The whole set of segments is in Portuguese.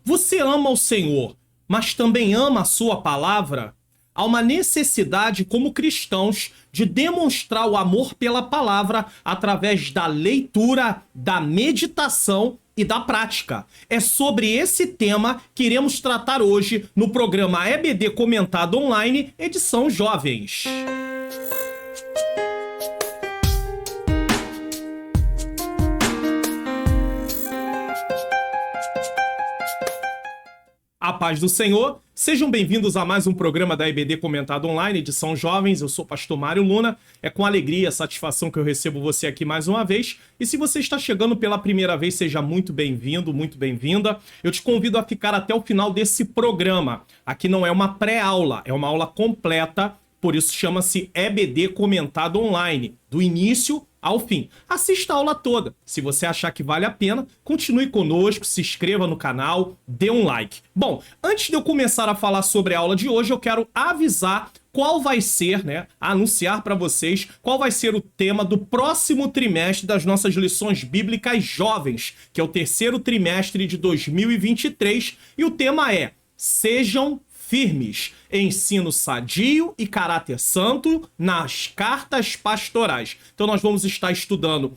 Você ama o Senhor, mas também ama a sua palavra? Há uma necessidade como cristãos de demonstrar o amor pela palavra através da leitura, da meditação e da prática. É sobre esse tema que iremos tratar hoje no programa EBD Comentado Online, edição Jovens. A paz do Senhor, sejam bem-vindos a mais um programa da EBD Comentado Online, edição Jovens. Eu sou o pastor Mário Luna, é com alegria, satisfação que eu recebo você aqui mais uma vez. E se você está chegando pela primeira vez, seja muito bem-vindo, muito bem-vinda. Eu te convido a ficar até o final desse programa. Aqui não é uma pré-aula, é uma aula completa, por isso chama-se EBD Comentado Online, do início ao fim. Assista a aula toda. Se você achar que vale a pena, continue conosco, se inscreva no canal, dê um like. Bom, antes de eu começar a falar sobre a aula de hoje, eu quero avisar qual vai ser, anunciar para vocês qual vai ser o tema do próximo trimestre das nossas lições bíblicas jovens, que é o terceiro trimestre de 2023, e o tema é Sejam Firmes, ensino sadio e caráter santo nas cartas pastorais. Então nós vamos estar estudando,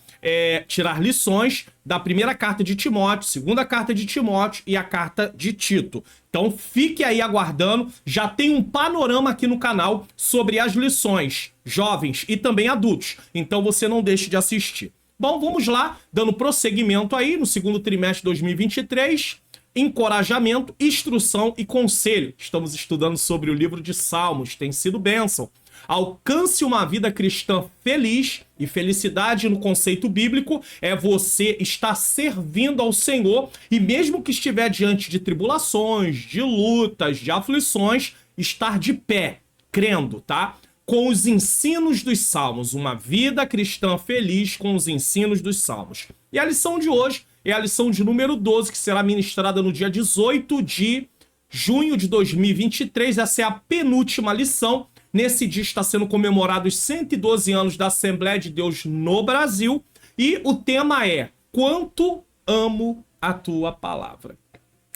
tirar lições da primeira carta de Timóteo, segunda carta de Timóteo e a carta de Tito. Então fique aí aguardando, já tem um panorama aqui no canal sobre as lições jovens e também adultos, então você não deixe de assistir. Bom, vamos lá, dando prosseguimento aí no segundo trimestre de 2023, encorajamento, instrução e conselho. Estamos estudando sobre o livro de Salmos, tem sido bênção. Alcance uma vida cristã feliz, e felicidade no conceito bíblico é você estar servindo ao Senhor e mesmo que estiver diante de tribulações, de lutas, de aflições, estar de pé, crendo, tá? Com os ensinos dos Salmos, uma vida cristã feliz com os ensinos dos Salmos. E a lição de hoje é a lição de número 12, que será ministrada no dia 18 de junho de 2023. Essa é a penúltima lição. Nesse dia está sendo comemorados 112 anos da Assembleia de Deus no Brasil. E o tema é: Quanto amo a tua palavra.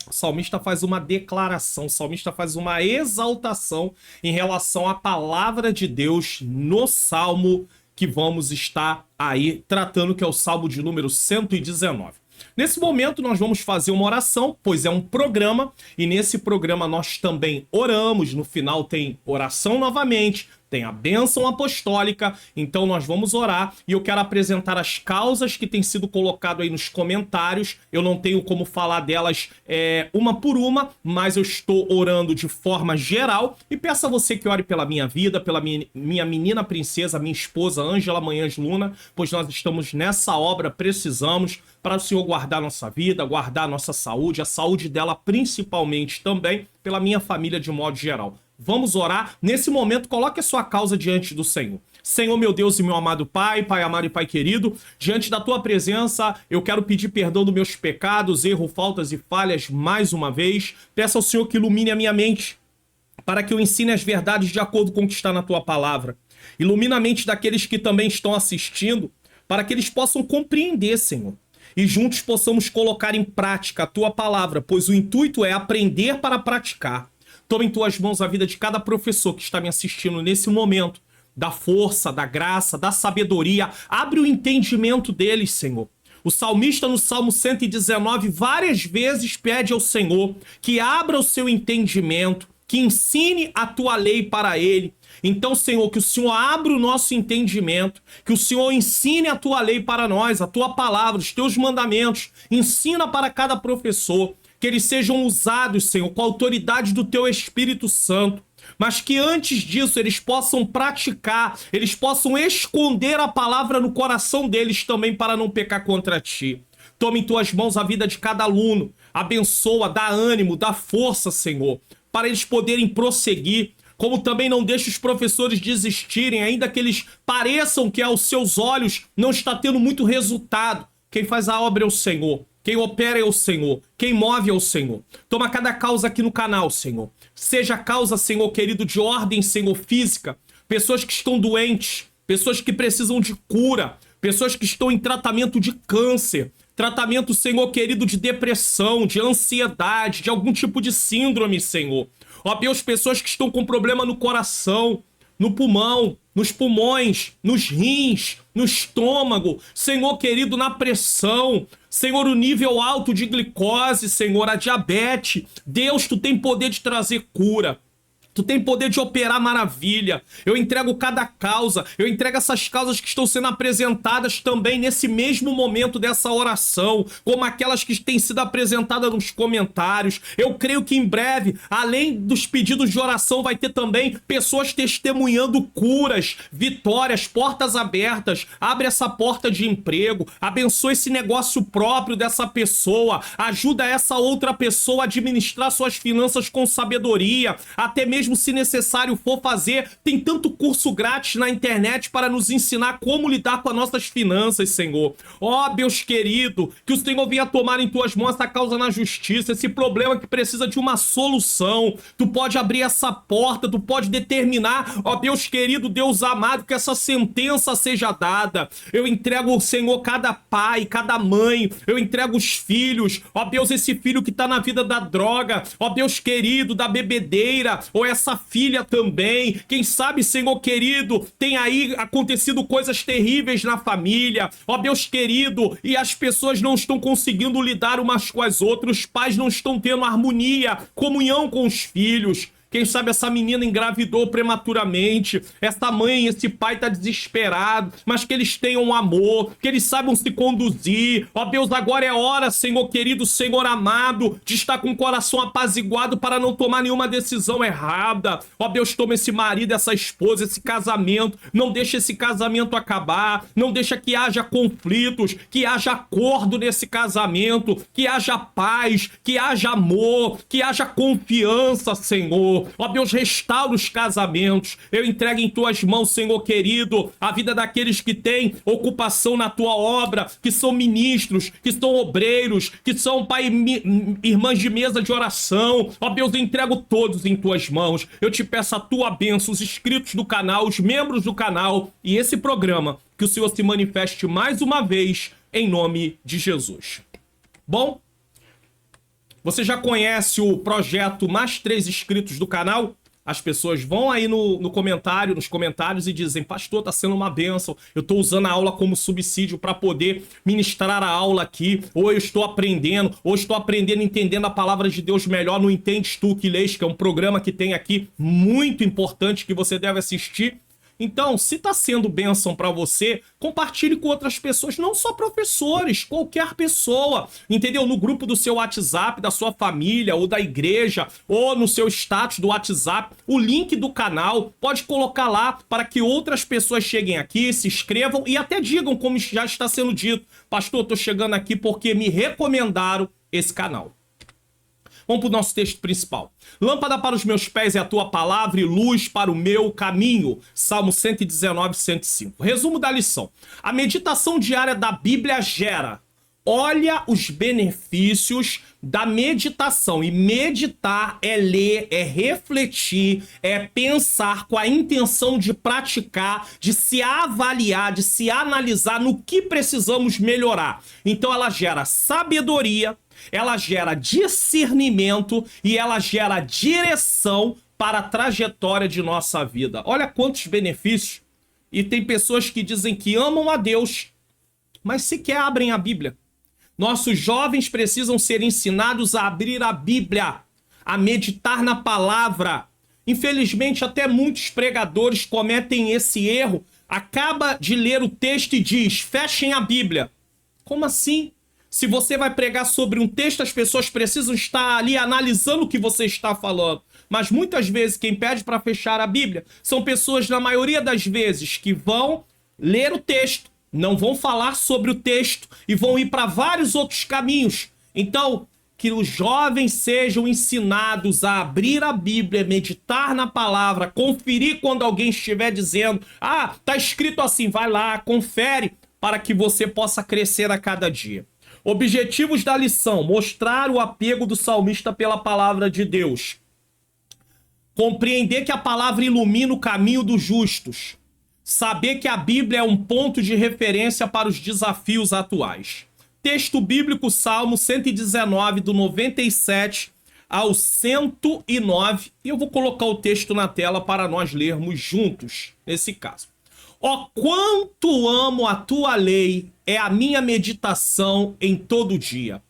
O salmista faz uma declaração, o salmista faz uma exaltação em relação à palavra de Deus no salmo que vamos estar aí tratando, que é o salmo de número 119. Nesse momento nós vamos fazer uma oração, pois é um programa, e nesse programa nós também oramos, no final tem oração novamente, tem a bênção apostólica, então nós vamos orar, e eu quero apresentar as causas que têm sido colocado aí nos comentários. Eu não tenho como falar delas uma por uma, mas eu estou orando de forma geral, e peço a você que ore pela minha vida, pela minha menina princesa, minha esposa Ângela Manhãs Luna, pois nós estamos nessa obra, precisamos, para o Senhor guardar nossa vida, guardar nossa saúde, a saúde dela principalmente também, pela minha família de modo geral. Vamos orar. Nesse momento, coloque a sua causa diante do Senhor. Senhor, meu Deus e meu amado Pai, Pai amado e Pai querido, diante da Tua presença, eu quero pedir perdão dos meus pecados, erros, faltas e falhas mais uma vez. Peço ao Senhor que ilumine a minha mente, para que eu ensine as verdades de acordo com o que está na Tua palavra. Ilumina a mente daqueles que também estão assistindo, para que eles possam compreender, Senhor. E juntos possamos colocar em prática a Tua palavra, pois o intuito é aprender para praticar. Toma em Tuas mãos a vida de cada professor que está me assistindo nesse momento. Da força, da graça, da sabedoria. Abre o entendimento deles, Senhor. O salmista no Salmo 119 várias vezes pede ao Senhor que abra o seu entendimento, que ensine a Tua lei para ele. Então, Senhor, que o Senhor abra o nosso entendimento, que o Senhor ensine a Tua lei para nós, a Tua palavra, os Teus mandamentos. Ensina para cada professor, que eles sejam usados, Senhor, com a autoridade do Teu Espírito Santo, mas que antes disso eles possam praticar, eles possam esconder a palavra no coração deles também para não pecar contra Ti. Toma em Tuas mãos a vida de cada aluno, abençoa, dá ânimo, dá força, Senhor, para eles poderem prosseguir, como também não deixa os professores desistirem, ainda que eles pareçam que aos seus olhos não está tendo muito resultado. Quem faz a obra é o Senhor. Quem opera é o Senhor. Quem move é o Senhor. Toma cada causa aqui no canal, Senhor. Seja causa, Senhor querido, de ordem, Senhor, física. Pessoas que estão doentes. Pessoas que precisam de cura. Pessoas que estão em tratamento de câncer. Tratamento, Senhor querido, de depressão, de ansiedade, de algum tipo de síndrome, Senhor. Ó Deus, pessoas que estão com problema no coração, no pulmão, nos pulmões, nos rins, no estômago, Senhor querido, na pressão, Senhor, o nível alto de glicose, Senhor, a diabetes. Deus, tu tem poder de trazer cura. Tu tem poder de operar maravilha. Eu entrego cada causa. Eu entrego essas causas que estão sendo apresentadas também nesse mesmo momento dessa oração, como aquelas que têm sido apresentadas nos comentários. Eu creio que em breve, além dos pedidos de oração, vai ter também pessoas testemunhando curas, vitórias, portas abertas. Abre essa porta de emprego. Abençoa esse negócio próprio dessa pessoa. Ajuda essa outra pessoa a administrar suas finanças com sabedoria. Até mesmo se necessário for fazer, tem tanto curso grátis na internet para nos ensinar como lidar com as nossas finanças, Senhor. Ó, Deus querido, que o Senhor venha tomar em tuas mãos essa causa na justiça, esse problema que precisa de uma solução. Tu pode abrir essa porta, tu pode determinar, ó Deus querido, Deus amado, que essa sentença seja dada. Eu entrego, Senhor, cada pai, cada mãe, eu entrego os filhos, ó Deus, esse filho que tá na vida da droga, ó Deus querido, da bebedeira, ou essa filha também, quem sabe, Senhor querido, tem aí acontecido coisas terríveis na família, ó Deus querido, e as pessoas não estão conseguindo lidar umas com as outras, os pais não estão tendo harmonia, comunhão com os filhos. Quem sabe essa menina engravidou prematuramente, essa mãe, esse pai tá desesperado, mas que eles tenham amor, que eles saibam se conduzir. Ó Deus, agora é hora, Senhor querido, Senhor amado, de estar com o coração apaziguado para não tomar nenhuma decisão errada. Ó Deus, toma esse marido, essa esposa, esse casamento, não deixa esse casamento acabar, não deixa que haja conflitos, que haja acordo nesse casamento, que haja paz, que haja amor, que haja confiança, Senhor. Ó Deus, restaura os casamentos. Eu entrego em tuas mãos, Senhor querido, a vida daqueles que têm ocupação na tua obra, que são ministros, que são obreiros, que são, Pai, irmãs de mesa de oração. Ó Deus, eu entrego todos em tuas mãos. Eu te peço a tua bênção, os inscritos do canal, os membros do canal e esse programa, que o Senhor se manifeste mais uma vez em nome de Jesus. Bom, você já conhece o projeto Mais 3 Inscritos do canal? As pessoas vão aí nos comentários e dizem: pastor, tá sendo uma bênção, eu tô usando a aula como subsídio para poder ministrar a aula aqui, ou eu estou aprendendo, entendendo a palavra de Deus melhor no Entendes Tu Que Lês, que é um programa que tem aqui muito importante que você deve assistir. Então, se está sendo bênção para você, compartilhe com outras pessoas, não só professores, qualquer pessoa, entendeu? No grupo do seu WhatsApp, da sua família, ou da igreja, ou no seu status do WhatsApp, o link do canal, pode colocar lá para que outras pessoas cheguem aqui, se inscrevam e até digam, como já está sendo dito: pastor, eu tô chegando aqui porque me recomendaram esse canal. Vamos para o nosso texto principal. Lâmpada para os meus pés é a tua palavra e luz para o meu caminho. Salmo 119, 105. Resumo da lição. A meditação diária da Bíblia gera. Olha os benefícios da meditação. E meditar é ler, é refletir, é pensar com a intenção de praticar, de se avaliar, de se analisar no que precisamos melhorar. Então ela gera sabedoria, ela gera discernimento e ela gera direção para a trajetória de nossa vida. Olha quantos benefícios. E tem pessoas que dizem que amam a Deus, mas sequer abrem a Bíblia. Nossos jovens precisam ser ensinados a abrir a Bíblia, a meditar na palavra. Infelizmente, até muitos pregadores cometem esse erro. Acaba de ler o texto e diz: fechem a Bíblia. Como assim? Se você vai pregar sobre um texto, as pessoas precisam estar ali analisando o que você está falando. Mas muitas vezes quem pede para fechar a Bíblia são pessoas, na maioria das vezes, que vão ler o texto, não vão falar sobre o texto e vão ir para vários outros caminhos. Então, que os jovens sejam ensinados a abrir a Bíblia, meditar na palavra, conferir quando alguém estiver dizendo: ah, tá escrito assim, vai lá, confere, para que você possa crescer a cada dia. Objetivos da lição: mostrar o apego do salmista pela palavra de Deus. Compreender que a palavra ilumina o caminho dos justos. Saber que a Bíblia é um ponto de referência para os desafios atuais. texto bíblico, Salmo 119, do 97 ao 109. E eu vou colocar o texto na tela para nós lermos juntos, nesse caso. Ó, quanto amo a tua lei, é a minha meditação em todo dia.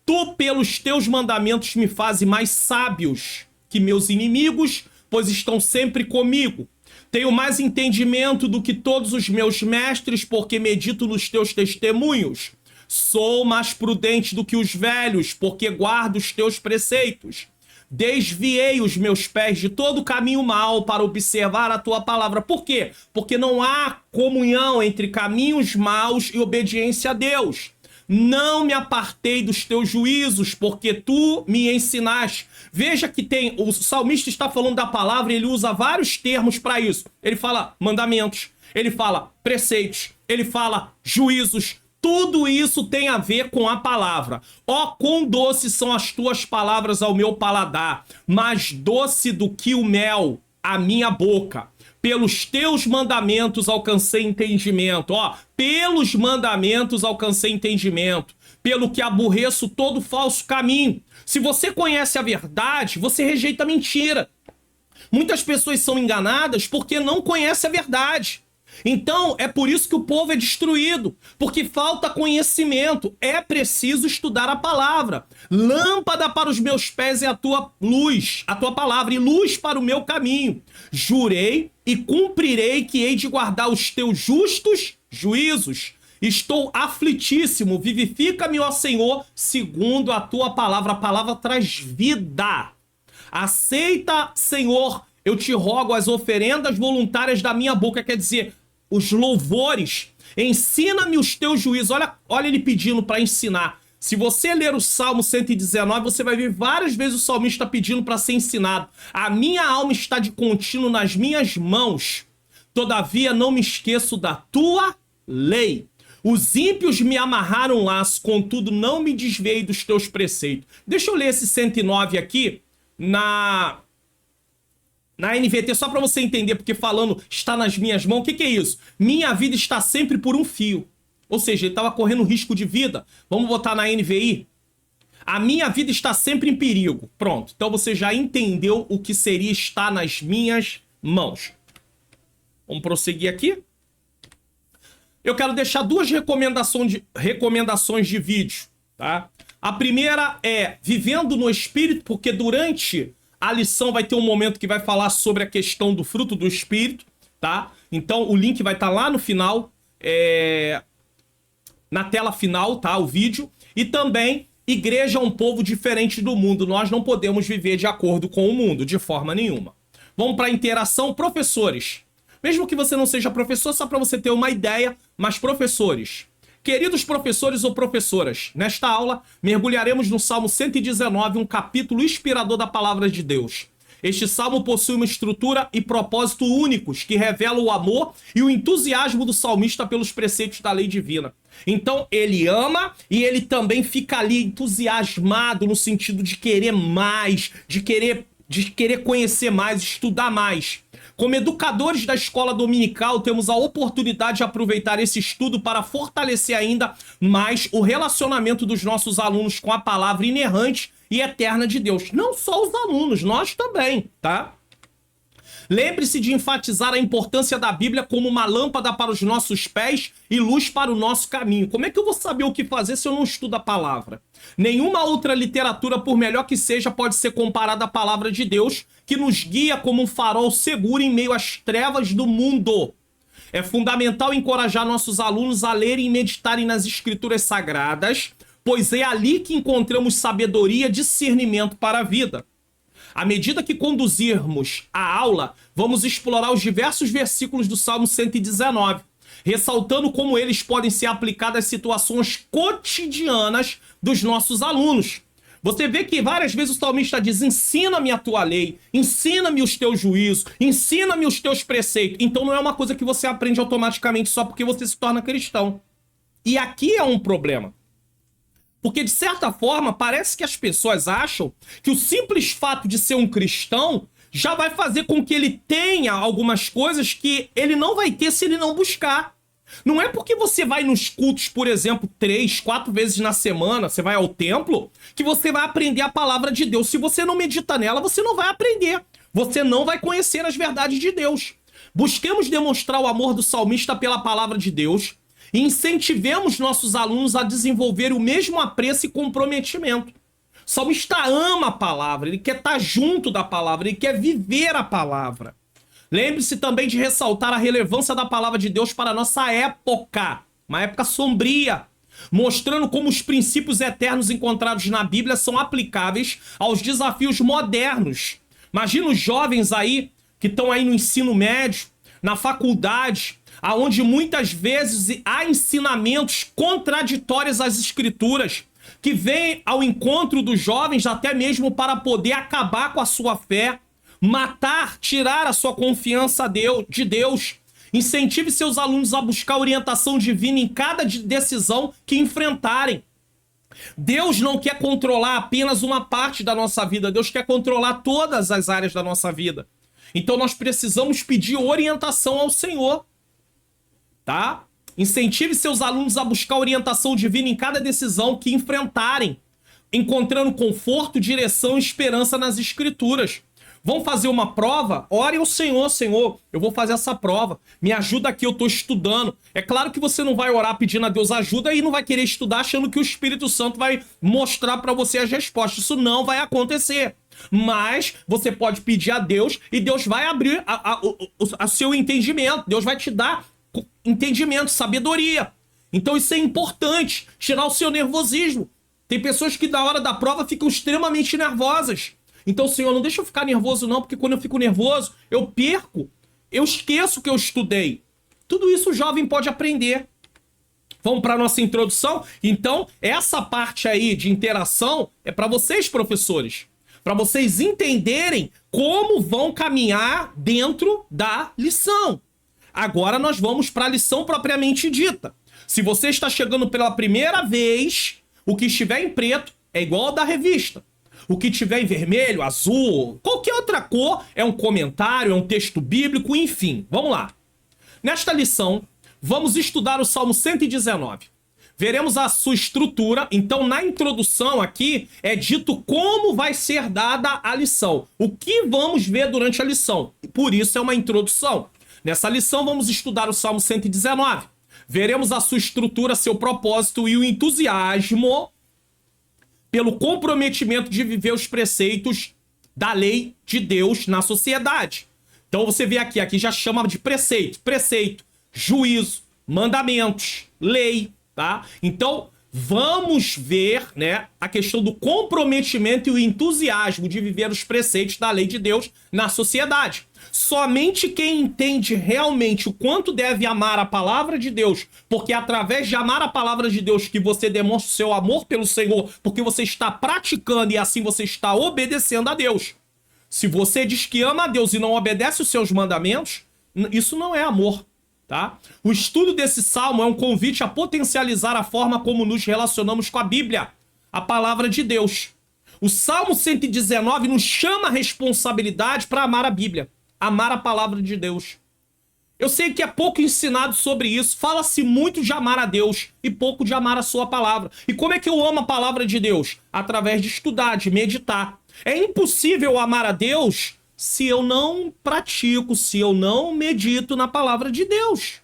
Tu, pelos teus mandamentos, me fazes mais sábios que meus inimigos, pois estão sempre comigo. Tenho mais entendimento do que todos os meus mestres, porque medito nos teus testemunhos. Sou mais prudente do que os velhos, porque guardo os teus preceitos. Desviei os meus pés de todo caminho mau para observar a tua palavra. Por quê? Porque não há comunhão entre caminhos maus e obediência a Deus. Não me apartei dos teus juízos, porque tu me ensinaste. Veja que o salmista está falando da palavra e ele usa vários termos para isso. Ele fala mandamentos, ele fala preceitos, ele fala juízos. Tudo isso tem a ver com a palavra. Ó, quão doces são as tuas palavras ao meu paladar, mais doce do que o mel à minha boca. Pelos teus mandamentos alcancei entendimento. Ó, pelos mandamentos alcancei entendimento. Pelo que aborreço todo falso caminho. Se você conhece a verdade, você rejeita a mentira. Muitas pessoas são enganadas porque não conhecem a verdade. Então, é por isso que o povo é destruído, porque falta conhecimento. É preciso estudar a palavra. Lâmpada para os meus pés é a tua luz, a tua palavra, e luz para o meu caminho. Jurei e cumprirei que hei de guardar os teus justos juízos. Estou aflitíssimo, vivifica-me, ó Senhor, segundo a tua palavra. A palavra traz vida. Aceita, Senhor, eu te rogo, as oferendas voluntárias da minha boca, quer dizer, os louvores. Ensina-me os teus juízos. Olha ele pedindo para ensinar. Se você ler o Salmo 119, você vai ver várias vezes o salmista pedindo para ser ensinado. A minha alma está de contínuo nas minhas mãos. Todavia não me esqueço da tua lei. Os ímpios me amarraram laço, contudo não me desviei dos teus preceitos. Deixa eu ler esse 109 aqui na NVT, só para você entender, porque falando está nas minhas mãos, o que é isso? Minha vida está sempre por um fio. Ou seja, ele estava correndo risco de vida. Vamos botar na NVI. A minha vida está sempre em perigo. Pronto. Então você já entendeu o que seria estar nas minhas mãos. Vamos prosseguir aqui. Eu quero deixar duas recomendações de vídeo, tá? A primeira é Vivendo no Espírito, porque durante a lição vai ter um momento que vai falar sobre a questão do fruto do Espírito, tá? Então o link vai estar lá no final, na tela final, tá? O vídeo. E também, Igreja é um povo diferente do mundo. Nós não podemos viver de acordo com o mundo, de forma nenhuma. Vamos para a interação. Professores. Mesmo que você não seja professor, só para você ter uma ideia, mas professores. Queridos professores ou professoras, nesta aula mergulharemos no Salmo 119, um capítulo inspirador da palavra de Deus. Este salmo possui uma estrutura e propósito únicos que revelam o amor e o entusiasmo do salmista pelos preceitos da lei divina. Então ele ama e ele também fica ali entusiasmado no sentido de querer mais, de querer conhecer mais, estudar mais. Como educadores da escola dominical, temos a oportunidade de aproveitar esse estudo para fortalecer ainda mais o relacionamento dos nossos alunos com a palavra inerrante e eterna de Deus. Não só os alunos, nós também, tá? Lembre-se de enfatizar a importância da Bíblia como uma lâmpada para os nossos pés e luz para o nosso caminho. Como é que eu vou saber o que fazer se eu não estudo a palavra? Nenhuma outra literatura, por melhor que seja, pode ser comparada à palavra de Deus, que nos guia como um farol seguro em meio às trevas do mundo. É fundamental encorajar nossos alunos a lerem e meditarem nas escrituras sagradas, pois é ali que encontramos sabedoria e discernimento para a vida. À medida que conduzirmos a aula, vamos explorar os diversos versículos do Salmo 119, ressaltando como eles podem ser aplicados às situações cotidianas dos nossos alunos. Você vê que várias vezes o salmista diz: ensina-me a tua lei, ensina-me os teus juízos, ensina-me os teus preceitos. Então não é uma coisa que você aprende automaticamente só porque você se torna cristão. E aqui é um problema. Porque, de certa forma, parece que as pessoas acham que o simples fato de ser um cristão já vai fazer com que ele tenha algumas coisas que ele não vai ter se ele não buscar. Não é porque você vai nos cultos, por exemplo, 3, 4 vezes na semana, você vai ao templo, que você vai aprender a palavra de Deus. Se você não medita nela, você não vai aprender. Você não vai conhecer as verdades de Deus. Busquemos demonstrar o amor do salmista pela palavra de Deus e incentivemos nossos alunos a desenvolver o mesmo apreço e comprometimento. O salmista ama a palavra, ele quer estar junto da palavra, ele quer viver a palavra. Lembre-se também de ressaltar a relevância da palavra de Deus para a nossa época, uma época sombria, mostrando como os princípios eternos encontrados na Bíblia são aplicáveis aos desafios modernos. Imagina os jovens aí que estão aí no ensino médio, na faculdade, aonde muitas vezes há ensinamentos contraditórios às escrituras, que vêm ao encontro dos jovens até mesmo para poder acabar com a sua fé, matar, tirar a sua confiança de Deus. Incentive seus alunos a buscar orientação divina em cada decisão que enfrentarem. Deus não quer controlar apenas uma parte da nossa vida, Deus quer controlar todas as áreas da nossa vida. Então nós precisamos pedir orientação ao Senhor, tá? Incentive seus alunos a buscar orientação divina em cada decisão que enfrentarem, encontrando conforto, direção e esperança nas Escrituras. Vão fazer uma prova? Ore ao Senhor, Senhor, eu vou fazer essa prova. Me ajuda aqui, eu estou estudando. É claro que você não vai orar pedindo a Deus ajuda e não vai querer estudar achando que o Espírito Santo vai mostrar para você as respostas. Isso não vai acontecer. Mas você pode pedir a Deus e Deus vai abrir o seu entendimento. Deus vai te dar entendimento, sabedoria. Então isso é importante. Tirar o seu nervosismo. Tem pessoas que na hora da prova ficam extremamente nervosas. Então, Senhor, não deixa eu ficar nervoso não, porque quando eu fico nervoso, eu perco, eu esqueço que eu estudei. Tudo isso o jovem pode aprender. Vamos para a nossa introdução? Então, essa parte aí de interação é para vocês, professores, para vocês entenderem como vão caminhar dentro da lição. Agora nós vamos para a lição propriamente dita. Se você está chegando pela primeira vez, o que estiver em preto é igual ao da revista. O que tiver em vermelho, azul, qualquer outra cor, é um comentário, é um texto bíblico, enfim. Vamos lá. Nesta lição, vamos estudar o Salmo 119. Veremos a sua estrutura. Então, na introdução aqui, é dito como vai ser dada a lição. O que vamos ver durante a lição. Por isso é uma introdução. Nessa lição, vamos estudar o Salmo 119. Veremos a sua estrutura, seu propósito e o entusiasmo pelo comprometimento de viver os preceitos da lei de Deus na sociedade. Então você vê aqui já chama de preceito, juízo, mandamentos, lei, tá? Então vamos ver, né, a questão do comprometimento e o entusiasmo de viver os preceitos da lei de Deus na sociedade. Somente quem entende realmente o quanto deve amar a palavra de Deus, porque é através de amar a palavra de Deus que você demonstra o seu amor pelo Senhor, porque você está praticando e assim você está obedecendo a Deus. Se você diz que ama a Deus e não obedece os seus mandamentos, isso não é amor, tá? O estudo desse salmo é um convite a potencializar a forma como nos relacionamos com a Bíblia, a palavra de Deus. O Salmo 119 nos chama a responsabilidade para amar a Bíblia. Amar a palavra de Deus. Eu sei que é pouco ensinado sobre isso. Fala-se muito de amar a Deus e pouco de amar a sua palavra. E como é que eu amo a palavra de Deus? Através de estudar, de meditar. É impossível amar a Deus se eu não pratico, se eu não medito na palavra de Deus.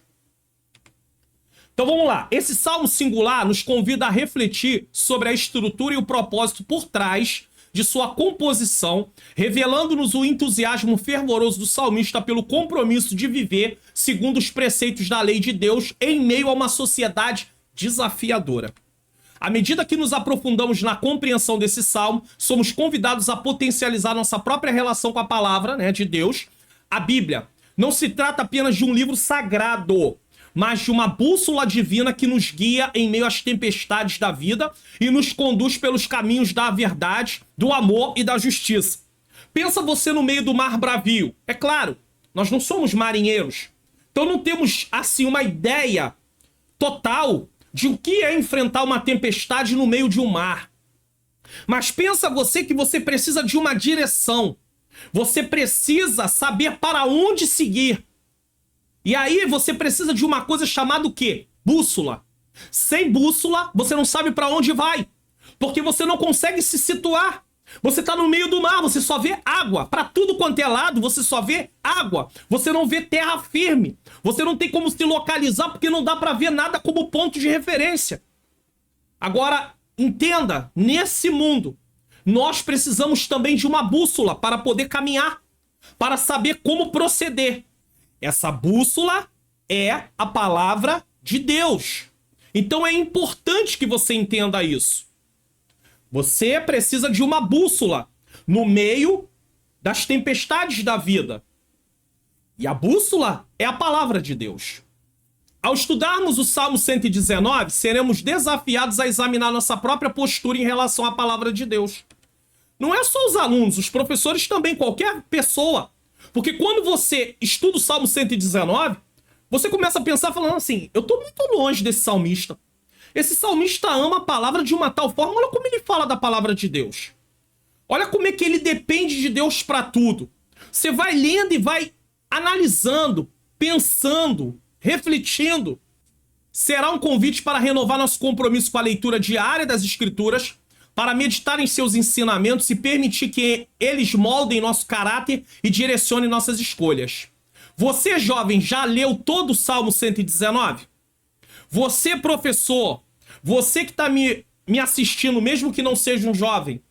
Então vamos lá. Esse salmo singular nos convida a refletir sobre a estrutura e o propósito por trás de sua composição, revelando-nos o entusiasmo fervoroso do salmista pelo compromisso de viver segundo os preceitos da lei de Deus em meio a uma sociedade desafiadora. À medida que nos aprofundamos na compreensão desse salmo, somos convidados a potencializar nossa própria relação com a palavra, né, de Deus. A Bíblia não se trata apenas de um livro sagrado, mas de uma bússola divina que nos guia em meio às tempestades da vida e nos conduz pelos caminhos da verdade, do amor e da justiça. Pensa você no meio do mar bravio. É claro, nós não somos marinheiros, então não temos assim uma ideia total de o que é enfrentar uma tempestade no meio de um mar. Mas pensa você que você precisa de uma direção. Você precisa saber para onde seguir. E aí você precisa de uma coisa chamada o quê? Bússola. Sem bússola, você não sabe para onde vai. Porque você não consegue se situar. Você tá no meio do mar, você só vê água. Para tudo quanto é lado, você só vê água. Você não vê terra firme. Você não tem como se localizar porque não dá para ver nada como ponto de referência. Agora, entenda, nesse mundo, nós precisamos também de uma bússola para poder caminhar, para saber como proceder. Essa bússola é a palavra de Deus. Então é importante que você entenda isso. Você precisa de uma bússola no meio das tempestades da vida. E a bússola é a palavra de Deus. Ao estudarmos o Salmo 119, seremos desafiados a examinar nossa própria postura em relação à palavra de Deus. Não é só os alunos, os professores também, qualquer pessoa. Porque quando você estuda o Salmo 119, você começa a pensar falando assim, eu estou muito longe desse salmista. Esse salmista ama a palavra de uma tal forma, olha como ele fala da palavra de Deus. Olha como é que ele depende de Deus para tudo. Você vai lendo e vai analisando, pensando, refletindo. Será um convite para renovar nosso compromisso com a leitura diária das Escrituras, para meditar em seus ensinamentos e permitir que eles moldem nosso caráter e direcionem nossas escolhas. Você, jovem, já leu todo o Salmo 119? Você, professor, você que está me assistindo, mesmo que não seja um jovem,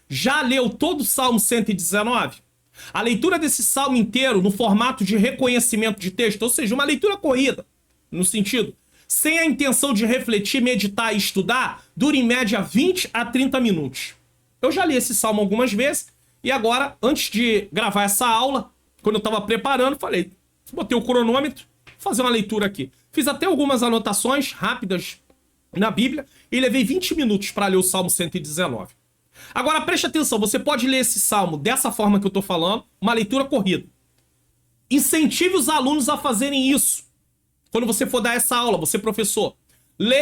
já leu todo o Salmo 119? A leitura desse salmo inteiro no formato de reconhecimento de texto, ou seja, uma leitura corrida, no sentido, sem a intenção de refletir, meditar e estudar, dura em média 20 a 30 minutos. Eu já li esse salmo algumas vezes e agora, antes de gravar essa aula, quando eu estava preparando, falei, botei o cronômetro, vou fazer uma leitura aqui. Fiz até algumas anotações rápidas na Bíblia e levei 20 minutos para ler o Salmo 119. Agora preste atenção, você pode ler esse salmo dessa forma que eu estou falando, uma leitura corrida. Incentive os alunos a fazerem isso. Quando você for dar essa aula, você professor,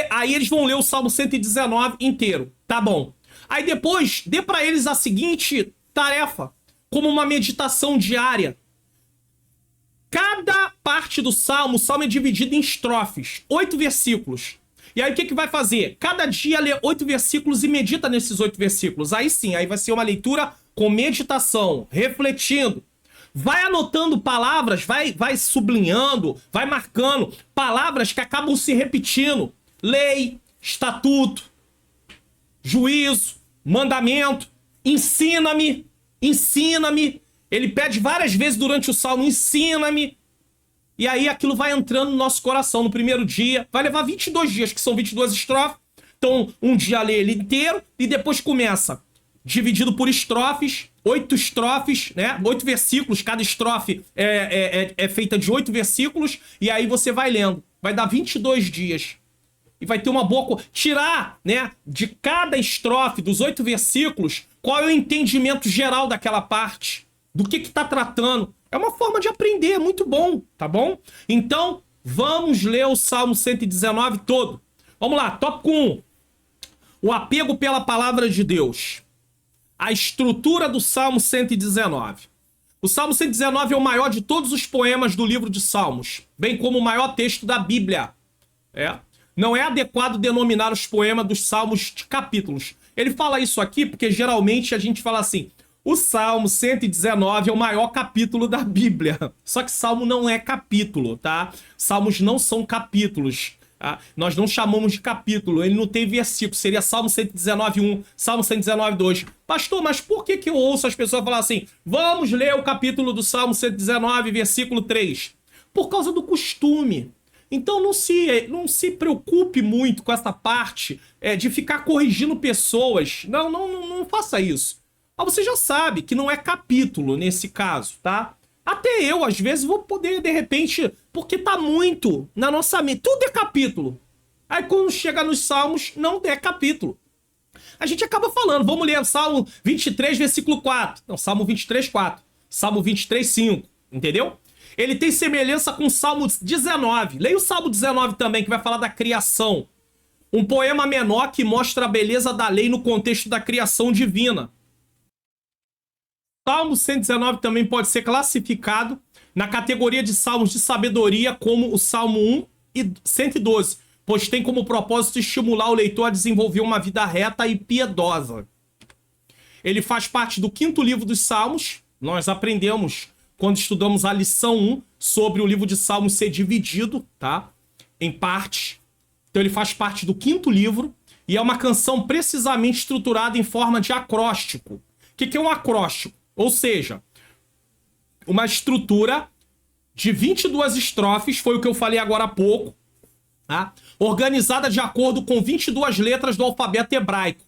aí eles vão ler o Salmo 119 inteiro, tá bom. Aí depois, dê para eles a seguinte tarefa, como uma meditação diária. Cada parte do Salmo, o Salmo é dividido em estrofes, 8 versículos. E aí o que vai fazer? Cada dia lê 8 versículos e medita nesses 8 versículos. Aí sim, aí vai ser uma leitura com meditação, refletindo. Vai anotando palavras, vai sublinhando, vai marcando palavras que acabam se repetindo. Lei, estatuto, juízo, mandamento, ensina-me, ensina-me. Ele pede várias vezes durante o salmo, ensina-me. E aí aquilo vai entrando no nosso coração no primeiro dia. Vai levar 22 dias, que são 22 estrofes. Então, um dia lê ele inteiro e depois começa dividido por estrofes, 8 estrofes, né? 8 versículos, cada estrofe é feita de 8 versículos, e aí você vai lendo. Vai dar 22 dias. E vai ter uma boa... Tirar, né, de cada estrofe, dos 8 versículos, qual é o entendimento geral daquela parte, do que tá tratando. É uma forma de aprender, é muito bom, tá bom? Então, vamos ler o Salmo 119 todo. Vamos lá, tópico 1. O apego pela palavra de Deus. A estrutura do Salmo 119. O Salmo 119 é o maior de todos os poemas do livro de Salmos, bem como o maior texto da Bíblia. Não é adequado denominar os poemas dos Salmos de capítulos. Ele fala isso aqui porque geralmente a gente fala assim, o Salmo 119 é o maior capítulo da Bíblia. Só que Salmo não é capítulo, tá? Salmos não são capítulos. Tá? Nós não chamamos de capítulo, ele não tem versículo, seria Salmo 119:1, Salmo 119:2. Pastor, mas por que eu ouço as pessoas falar assim, vamos ler o capítulo do Salmo 119, versículo 3? Por causa do costume. Então não se preocupe muito com essa parte de ficar corrigindo pessoas. Não faça isso. Mas você já sabe que não é capítulo nesse caso, tá? Até eu, às vezes, vou poder, de repente, porque tá muito na nossa mente. Tudo é capítulo. Aí quando chega nos Salmos, não é capítulo. A gente acaba falando, vamos ler Salmo 23, versículo 4. Não, Salmo 23, 4. Salmo 23, 5. Entendeu? Ele tem semelhança com o Salmo 19. Leia o Salmo 19 também, que vai falar da criação. Um poema menor que mostra a beleza da lei no contexto da criação divina. Salmo 119 também pode ser classificado na categoria de salmos de sabedoria, como o Salmo 1 e 112, pois tem como propósito estimular o leitor a desenvolver uma vida reta e piedosa. Ele faz parte do 5º livro dos Salmos. Nós aprendemos, quando estudamos a lição 1, sobre o livro de Salmos ser dividido, tá? Em partes. Então ele faz parte do 5º livro e é uma canção precisamente estruturada em forma de acróstico. O que é um acróstico? Ou seja, uma estrutura de 22 estrofes, foi o que eu falei agora há pouco, tá? Organizada de acordo com 22 letras do alfabeto hebraico.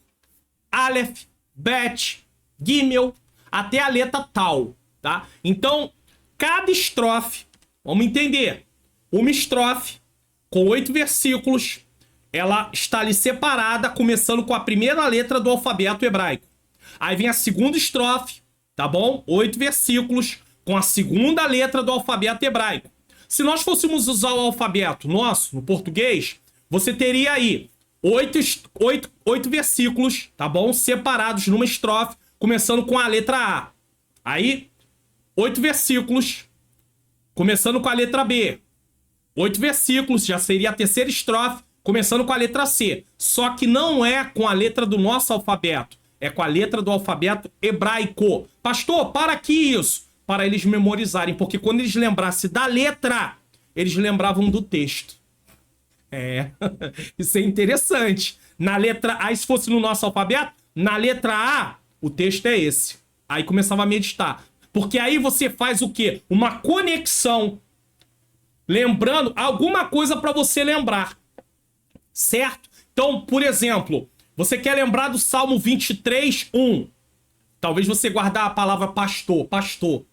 Aleph, Bet, Gimel, até a letra Tal, tá? Então, cada estrofe, vamos entender, uma estrofe com 8 versículos, ela está ali separada, começando com a primeira letra do alfabeto hebraico. Aí vem a segunda estrofe, tá bom? 8 versículos, com a segunda letra do alfabeto hebraico. Se nós fôssemos usar o alfabeto nosso, no português, você teria aí 8 versículos, tá bom? Separados numa estrofe, começando com a letra A. Aí, 8 versículos, começando com a letra B. 8 versículos, já seria a terceira estrofe, começando com a letra C. Só que não é com a letra do nosso alfabeto, é com a letra do alfabeto hebraico. Pastor, para que isso? Para eles memorizarem, porque quando eles lembrassem da letra, eles lembravam do texto. Isso é interessante. Na letra A, se fosse no nosso alfabeto, na letra A, o texto é esse. Aí começava a meditar. Porque aí você faz o quê? Uma conexão. Lembrando alguma coisa para você lembrar. Certo? Então, por exemplo, você quer lembrar do Salmo 23, 1. Talvez você guardar a palavra pastor, pastor,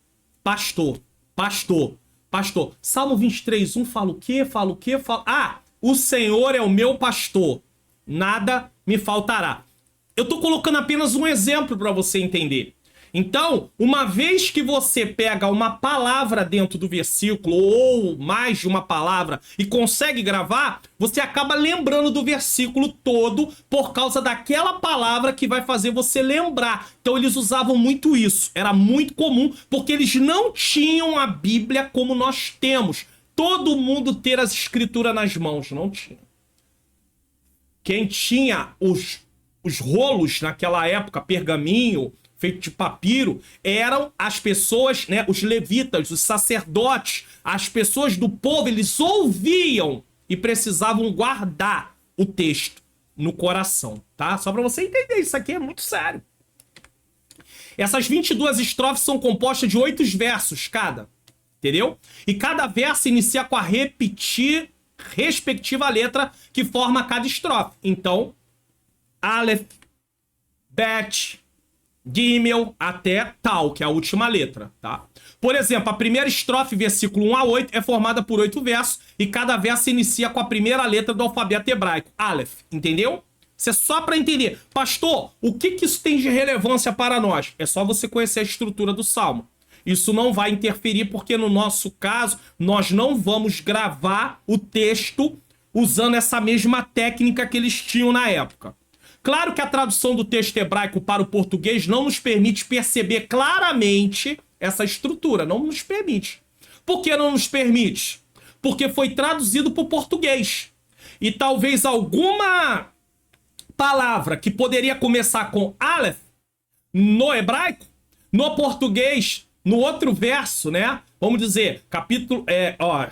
pastor, pastor, pastor. Salmo 23, 1 fala o quê? Fala o quê? Fala... Ah! O Senhor é o meu pastor, nada me faltará. Eu tô colocando apenas um exemplo para você entender. Então, uma vez que você pega uma palavra dentro do versículo, ou mais de uma palavra, e consegue gravar, você acaba lembrando do versículo todo por causa daquela palavra que vai fazer você lembrar. Então, eles usavam muito isso. Era muito comum, porque eles não tinham a Bíblia como nós temos. Todo mundo ter as escrituras nas mãos, não tinha. Quem tinha os rolos naquela época, pergaminho, feito de papiro, eram as pessoas, né, os levitas, os sacerdotes, as pessoas do povo, eles ouviam e precisavam guardar o texto no coração, tá? Só para você entender, isso aqui é muito sério. Essas 22 estrofes são compostas de 8 versos cada. Entendeu? E cada verso inicia com a respectiva letra que forma cada estrofe. Então, Aleph, Bet, Gimel, até Tal, que é a última letra, tá? Por exemplo, a primeira estrofe, versículo 1 a 8, é formada por 8 versos e cada verso inicia com a primeira letra do alfabeto hebraico, Aleph, entendeu? Isso é só para entender. Pastor, o que isso tem de relevância para nós? É só você conhecer a estrutura do Salmo. Isso não vai interferir porque, no nosso caso, nós não vamos gravar o texto usando essa mesma técnica que eles tinham na época. Claro que a tradução do texto hebraico para o português não nos permite perceber claramente essa estrutura. Não nos permite. Por que não nos permite? Porque foi traduzido para o português. E talvez alguma palavra que poderia começar com Aleph no hebraico, no português... No outro verso, né? Vamos dizer, capítulo...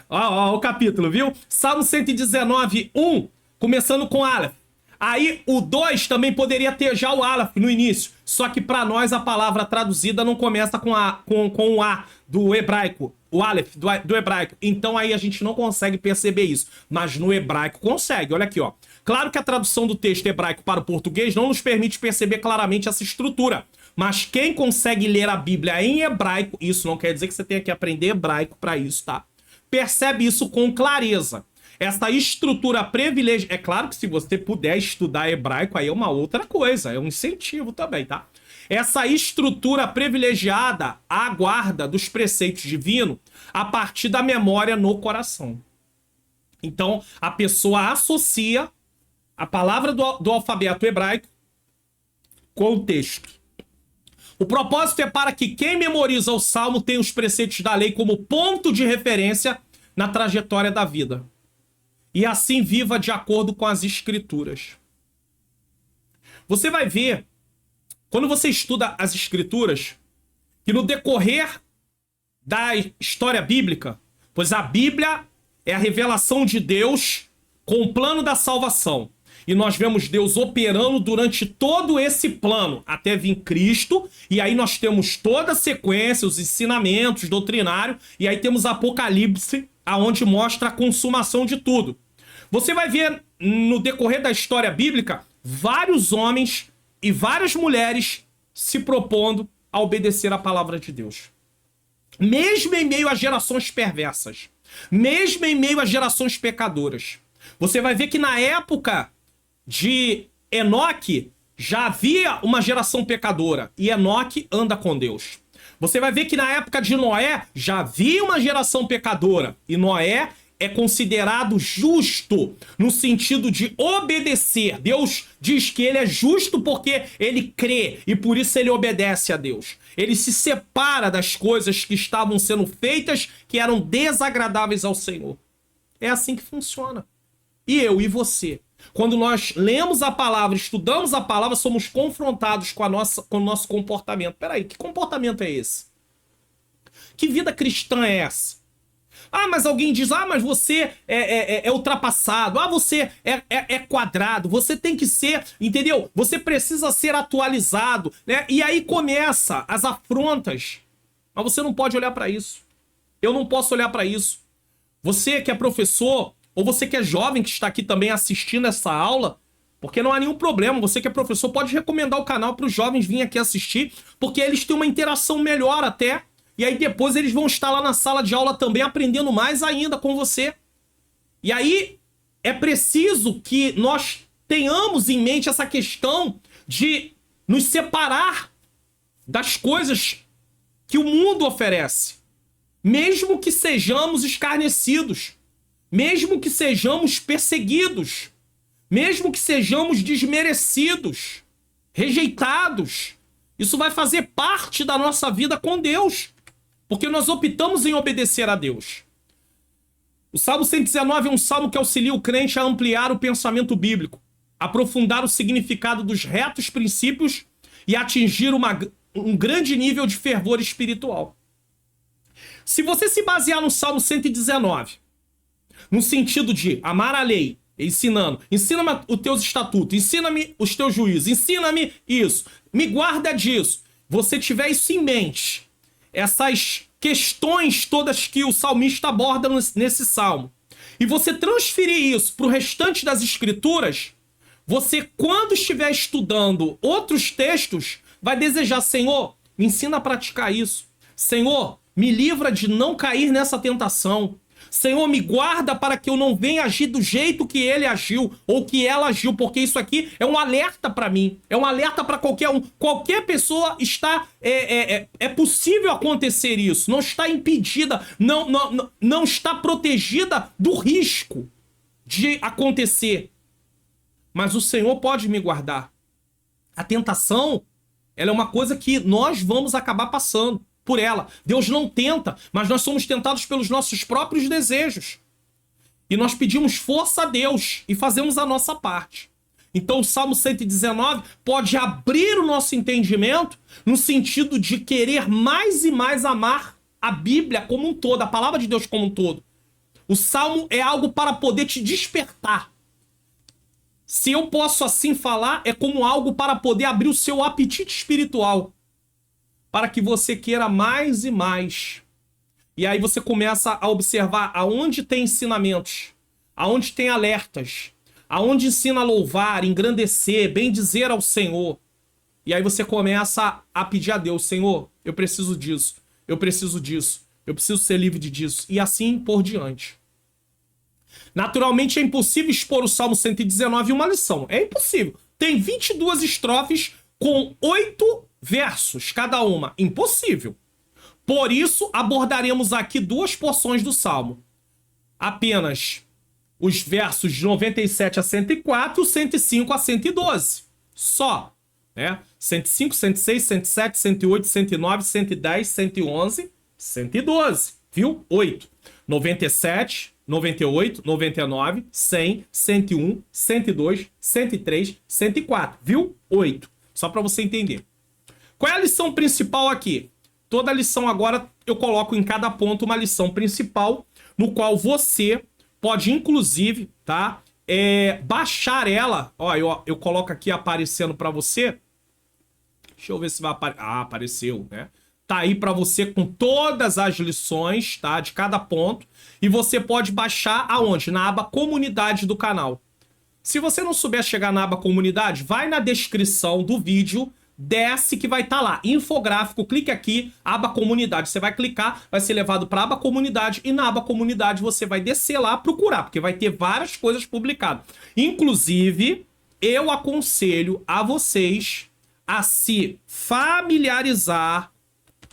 o capítulo, viu? Salmo 119, 1, começando com Aleph. Aí o 2 também poderia ter já o Aleph no início. Só que para nós a palavra traduzida não começa com o A do hebraico. O Aleph do hebraico. Então aí a gente não consegue perceber isso. Mas no hebraico consegue. Olha aqui, ó. Claro que a tradução do texto hebraico para o português não nos permite perceber claramente essa estrutura. Mas quem consegue ler a Bíblia em hebraico, isso não quer dizer que você tenha que aprender hebraico para isso, tá? Percebe isso com clareza. Essa estrutura privilegiada... É claro que se você puder estudar hebraico, aí é uma outra coisa, é um incentivo também, tá? Essa estrutura privilegiada aguarda dos preceitos divinos a partir da memória no coração. Então, a pessoa associa a palavra do alfabeto hebraico com o texto. O propósito é para que quem memoriza o Salmo tenha os preceitos da lei como ponto de referência na trajetória da vida. E assim viva de acordo com as Escrituras. Você vai ver, quando você estuda as Escrituras, que no decorrer da história bíblica, pois a Bíblia é a revelação de Deus com o plano da salvação. E nós vemos Deus operando durante todo esse plano, até vir Cristo, e aí nós temos toda a sequência, os ensinamentos doutrinários, e aí temos Apocalipse, aonde mostra a consumação de tudo. Você vai ver no decorrer da história bíblica vários homens e várias mulheres se propondo a obedecer à palavra de Deus. Mesmo em meio a gerações perversas, mesmo em meio a gerações pecadoras. Você vai ver que na época de Enoque já havia uma geração pecadora e Enoque anda com Deus. Você vai ver que na época de Noé já havia uma geração pecadora e Noé é considerado justo no sentido de obedecer. Deus diz que ele é justo porque ele crê e por isso ele obedece a Deus. Ele se separa das coisas que estavam sendo feitas que eram desagradáveis ao Senhor. É assim que funciona. E eu e você, quando nós lemos a palavra, estudamos a palavra, somos confrontados com o nosso comportamento. Peraí, que comportamento é esse? Que vida cristã é essa? Ah, mas alguém diz, mas você é ultrapassado, você é quadrado, você tem que ser, entendeu? Você precisa ser atualizado, né? E aí começa as afrontas. Mas você não pode olhar para isso. Eu não posso olhar para isso. Você que é professor, ou você que é jovem que está aqui também assistindo essa aula, porque não há nenhum problema, você que é professor pode recomendar o canal para os jovens virem aqui assistir, porque eles têm uma interação melhor até. E aí depois eles vão estar lá na sala de aula também aprendendo mais ainda com você. E aí é preciso que nós tenhamos em mente essa questão de nos separar das coisas que o mundo oferece. Mesmo que sejamos escarnecidos, mesmo que sejamos perseguidos, mesmo que sejamos desmerecidos, rejeitados, isso vai fazer parte da nossa vida com Deus. Porque nós optamos em obedecer a Deus. O Salmo 119 é um salmo que auxilia o crente a ampliar o pensamento bíblico, aprofundar o significado dos retos princípios e atingir um grande nível de fervor espiritual. Se você se basear no Salmo 119, no sentido de amar a lei, ensinando, ensina-me os teus estatutos, ensina-me os teus juízos, ensina-me isso, me guarda disso, você tiver isso em mente, essas questões todas que o salmista aborda nesse salmo, e você transferir isso para o restante das escrituras, você, quando estiver estudando outros textos, vai desejar, Senhor, me ensina a praticar isso. Senhor, me livra de não cair nessa tentação. Senhor, me guarda para que eu não venha agir do jeito que ele agiu ou que ela agiu, porque isso aqui é um alerta para mim, é um alerta para qualquer um. Qualquer pessoa está... É possível acontecer isso, não está impedida, não está protegida do risco de acontecer. Mas o Senhor pode me guardar. A tentação, ela é uma coisa que nós vamos acabar passando por ela. Deus não tenta, mas nós somos tentados pelos nossos próprios desejos. E nós pedimos força a Deus e fazemos a nossa parte. Então o Salmo 119 pode abrir o nosso entendimento no sentido de querer mais e mais amar a Bíblia como um todo, a palavra de Deus como um todo. O Salmo é algo para poder te despertar. Se eu posso assim falar, é como algo para poder abrir o seu apetite espiritual, para que você queira mais e mais. E aí você começa a observar aonde tem ensinamentos, aonde tem alertas, aonde ensina a louvar, engrandecer, bendizer ao Senhor. E aí você começa a pedir a Deus, Senhor, eu preciso disso, eu preciso disso, eu preciso ser livre disso, e assim por diante. Naturalmente é impossível expor o Salmo 119 em uma lição. É impossível. Tem 22 estrofes com 8 versos cada uma. Impossível. Por isso, abordaremos aqui 2 porções do Salmo. Apenas os versos de 97 a 104 e 105 a 112. Só. né? 105, 106, 107, 108, 109, 110, 111, 112, viu? 8. 97, 98, 99, 100, 101, 102, 103, 104, viu? 8. Só para você entender. Qual é a lição principal aqui? Toda lição agora eu coloco em cada ponto uma lição principal, no qual você pode, inclusive, tá? Baixar ela. Ó, eu coloco aqui aparecendo para você. Deixa eu ver se vai aparecer. Ah, apareceu, né? Tá aí para você com todas as lições, tá? De cada ponto. E você pode baixar aonde? Na aba comunidade do canal. Se você não souber chegar na aba comunidade, vai na descrição do vídeo, desce que vai estar lá, infográfico, clique aqui, aba comunidade. Você vai clicar, vai ser levado para a aba comunidade e na aba comunidade você vai descer lá procurar, porque vai ter várias coisas publicadas. Inclusive, eu aconselho a vocês a se familiarizar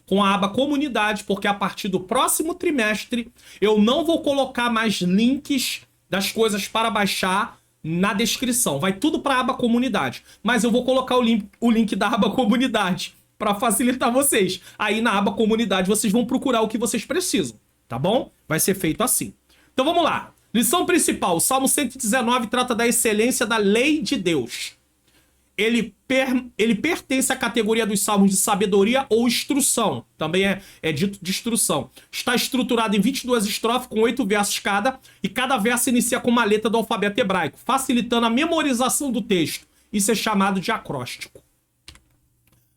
com a aba comunidade, porque a partir do próximo trimestre eu não vou colocar mais links das coisas para baixar na descrição. Vai tudo para a aba comunidade. Mas eu vou colocar o link da aba comunidade para facilitar vocês. Aí na aba comunidade vocês vão procurar o que vocês precisam, tá bom? Vai ser feito assim. Então vamos lá. Lição principal. O Salmo 119 trata da excelência da lei de Deus. Ele pertence à categoria dos salmos de sabedoria ou instrução. Também é dito de instrução. Está estruturado em 22 estrofes com 8 versos cada, e cada verso inicia com uma letra do alfabeto hebraico, facilitando a memorização do texto. Isso é chamado de acróstico.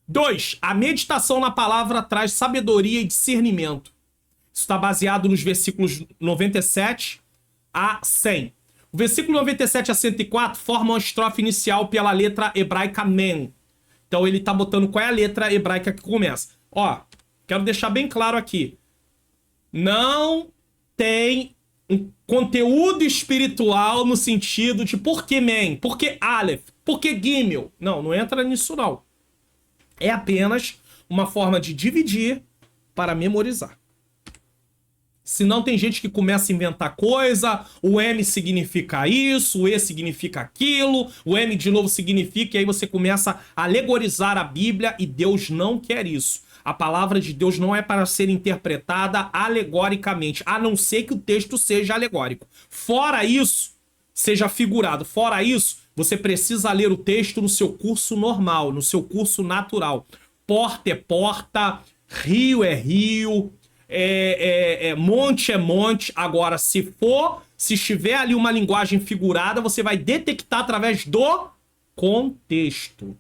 2. A meditação na palavra traz sabedoria e discernimento. Isso está baseado nos versículos 97 a 100. O versículo 97 a 104 forma uma estrofe inicial pela letra hebraica men. Então ele tá botando qual é a letra hebraica que começa. Ó, quero deixar bem claro aqui. Não tem um conteúdo espiritual no sentido de por que men, por que aleph, por que gimel. Não entra nisso não. É apenas uma forma de dividir para memorizar. Senão tem gente que começa a inventar coisa, o M significa isso, o E significa aquilo, o M de novo significa, e aí você começa a alegorizar a Bíblia, e Deus não quer isso. A palavra de Deus não é para ser interpretada alegoricamente, a não ser que o texto seja alegórico. Fora isso, seja figurado. Fora isso, você precisa ler o texto no seu curso normal, no seu curso natural. Porta é porta, rio é rio, monte é monte. Agora, se estiver ali uma linguagem figurada, você vai detectar através do contexto.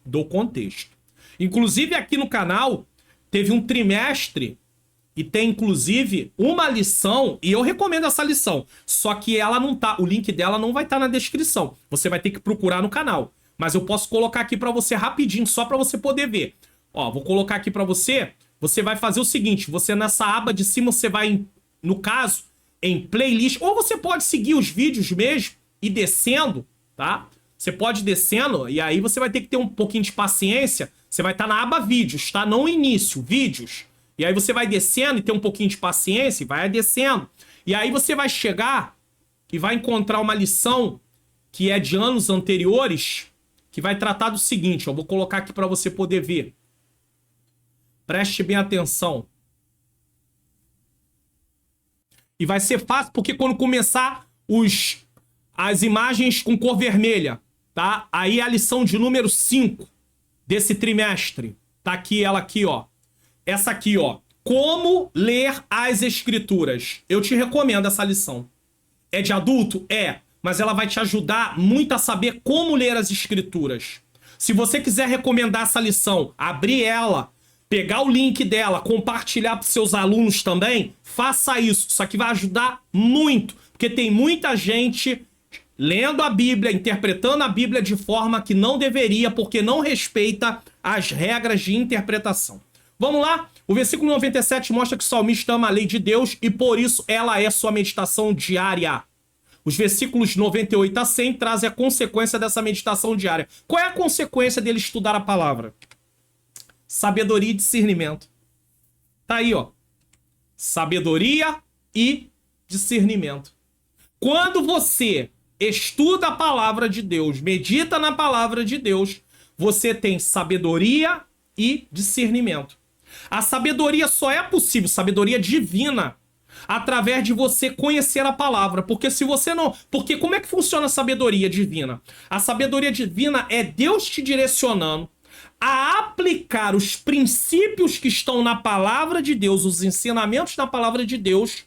Do contexto. Inclusive, aqui no canal, teve um trimestre e tem, inclusive, uma lição, e eu recomendo essa lição, só que ela não tá, o link dela não vai estar na descrição. Você vai ter que procurar no canal. Mas eu posso colocar aqui pra você rapidinho, só pra você poder ver. Ó, vou colocar aqui pra você. Você vai fazer o seguinte, você nessa aba de cima, você vai, no caso, em playlist, ou você pode seguir os vídeos mesmo e descendo, tá? Você pode ir descendo, e aí você vai ter que ter um pouquinho de paciência. Você vai estar na aba vídeos, tá? Não início, vídeos. E aí você vai descendo e ter um pouquinho de paciência e vai descendo. E aí você vai chegar e vai encontrar uma lição que é de anos anteriores, que vai tratar do seguinte, ó, vou colocar aqui para você poder ver. Preste bem atenção. E vai ser fácil, porque quando começar as imagens com cor vermelha, tá? Aí é a lição de número 5 desse trimestre. Tá aqui, ela aqui, ó. Essa aqui, ó. Como ler as escrituras. Eu te recomendo essa lição. É de adulto? É. Mas ela vai te ajudar muito a saber como ler as escrituras. Se você quiser recomendar essa lição, abrir ela, pegar o link dela, compartilhar para seus alunos também, faça isso. Isso aqui vai ajudar muito, porque tem muita gente lendo a Bíblia, interpretando a Bíblia de forma que não deveria, porque não respeita as regras de interpretação. Vamos lá? O versículo 97 mostra que o salmista ama a lei de Deus e por isso ela é sua meditação diária. Os versículos 98 a 100 trazem a consequência dessa meditação diária. Qual é a consequência dele estudar a palavra? Sabedoria e discernimento. Tá aí, ó. Sabedoria e discernimento. Quando você estuda a palavra de Deus, medita na palavra de Deus, você tem sabedoria e discernimento. A sabedoria só é possível, sabedoria divina, através de você conhecer a palavra. Porque se você não... Porque como é que funciona a sabedoria divina? A sabedoria divina é Deus te direcionando a aplicar os princípios que estão na palavra de Deus, os ensinamentos da palavra de Deus,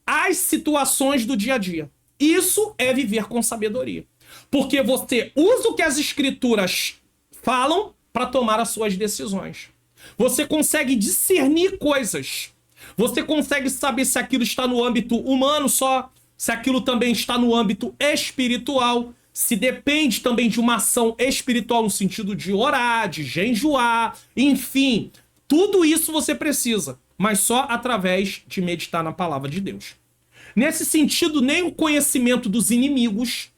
às situações do dia a dia. Isso é viver com sabedoria. Porque você usa o que as escrituras falam para tomar as suas decisões. Você consegue discernir coisas. Você consegue saber se aquilo está no âmbito humano só, se aquilo também está no âmbito espiritual, se depende também de uma ação espiritual no sentido de orar, de jejuar, enfim. Tudo isso você precisa, mas só através de meditar na palavra de Deus. Nesse sentido, nem o conhecimento dos inimigos,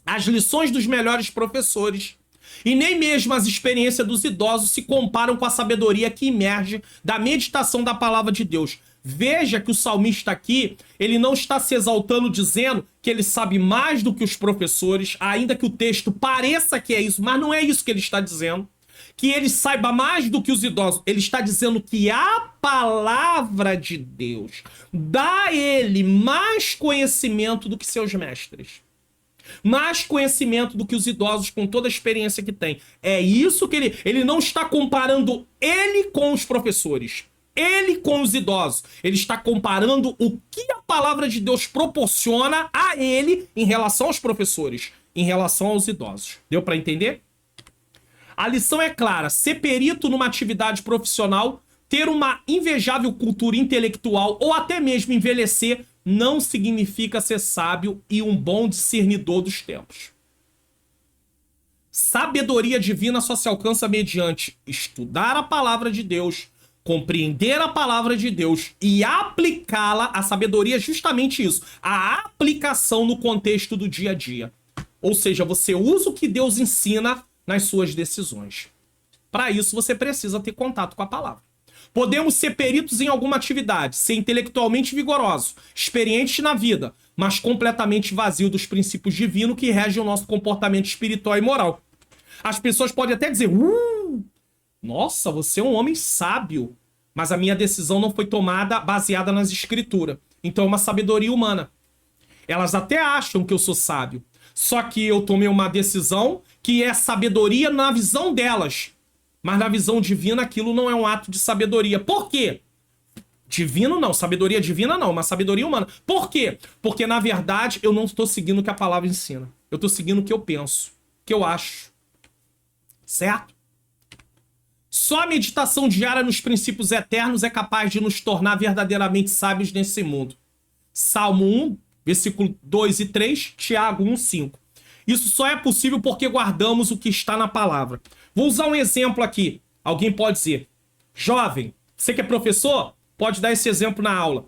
as lições dos melhores professores e nem mesmo as experiências dos idosos se comparam com a sabedoria que emerge da meditação da palavra de Deus. Veja que o salmista aqui, ele não está se exaltando dizendo que ele sabe mais do que os professores, ainda que o texto pareça que é isso, mas não é isso que ele está dizendo. Que ele saiba mais do que os idosos. Ele está dizendo que a palavra de Deus dá a ele mais conhecimento do que seus mestres. Mais conhecimento do que os idosos com toda a experiência que tem. É isso que ele não está comparando ele com os professores, ele com os idosos. Ele está comparando o que a palavra de Deus proporciona a ele em relação aos professores, em relação aos idosos. Deu para entender? A lição é clara: ser perito numa atividade profissional, ter uma invejável cultura intelectual ou até mesmo envelhecer não significa ser sábio e um bom discernidor dos tempos. Sabedoria divina só se alcança mediante estudar a palavra de Deus, compreender a palavra de Deus e aplicá-la. A sabedoria é justamente isso, a aplicação no contexto do dia a dia. Ou seja, você usa o que Deus ensina nas suas decisões. Para isso, você precisa ter contato com a palavra. Podemos ser peritos em alguma atividade, ser intelectualmente vigorosos, experientes na vida, mas completamente vazio dos princípios divinos que regem o nosso comportamento espiritual e moral. As pessoas podem até dizer, nossa, você é um homem sábio, mas a minha decisão não foi tomada baseada nas escrituras. Então é uma sabedoria humana. Elas até acham que eu sou sábio, só que eu tomei uma decisão que é sabedoria na visão delas. Mas na visão divina aquilo não é um ato de sabedoria. Por quê? Divino não, sabedoria divina não, mas sabedoria humana. Por quê? Porque na verdade eu não estou seguindo o que a palavra ensina. Eu estou seguindo o que eu penso, o que eu acho. Certo? Só a meditação diária nos princípios eternos é capaz de nos tornar verdadeiramente sábios nesse mundo. Salmo 1, versículo 2 e 3, Tiago 1, 5. Isso só é possível porque guardamos o que está na palavra. Vou usar um exemplo aqui. Alguém pode dizer, jovem, você que é professor, pode dar esse exemplo na aula.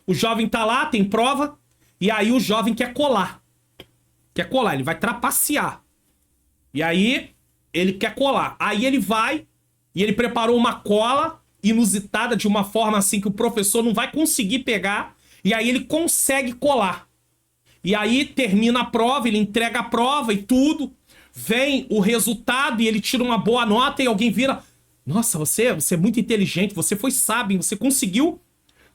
O jovem tá lá, tem prova, e aí o jovem quer colar. Quer colar, ele vai trapacear. E aí ele quer colar. Aí ele vai e ele preparou uma cola inusitada de uma forma assim que o professor não vai conseguir pegar. E aí ele consegue colar. E aí termina a prova, ele entrega a prova e tudo. Vem o resultado e ele tira uma boa nota e alguém vira... Nossa, você é muito inteligente, você foi sábio, você conseguiu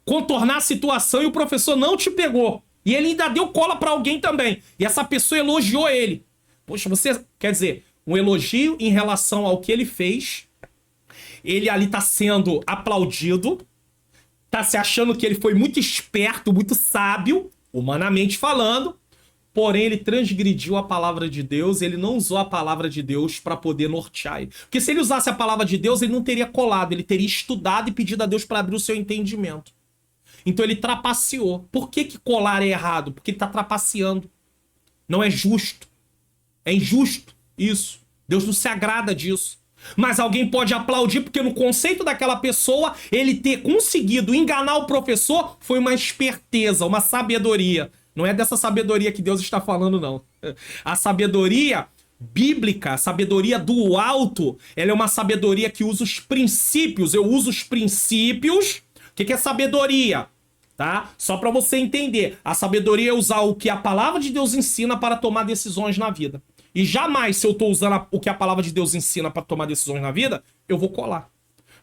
contornar a situação e o professor não te pegou. E ele ainda deu cola pra alguém também. E essa pessoa elogiou ele. Poxa, você... Quer dizer, um elogio em relação ao que ele fez. Ele ali tá sendo aplaudido. Tá se achando que ele foi muito esperto, muito sábio, humanamente falando. Porém, ele transgrediu a palavra de Deus, ele não usou a palavra de Deus para poder nortear ele. Porque se ele usasse a palavra de Deus, ele não teria colado, ele teria estudado e pedido a Deus para abrir o seu entendimento. Então ele trapaceou. Por que colar é errado? Porque ele está trapaceando. Não é justo. É injusto isso. Deus não se agrada disso. Mas alguém pode aplaudir porque no conceito daquela pessoa, ele ter conseguido enganar o professor foi uma esperteza, uma sabedoria. Não é dessa sabedoria que Deus está falando, não. A sabedoria bíblica, a sabedoria do alto, ela é uma sabedoria que usa os princípios. Eu uso os princípios. O que é sabedoria? Tá? Só para você entender. A sabedoria é usar o que a palavra de Deus ensina para tomar decisões na vida. e jamais, se eu estou usando o que a palavra de Deus ensina para tomar decisões na vida, eu vou colar.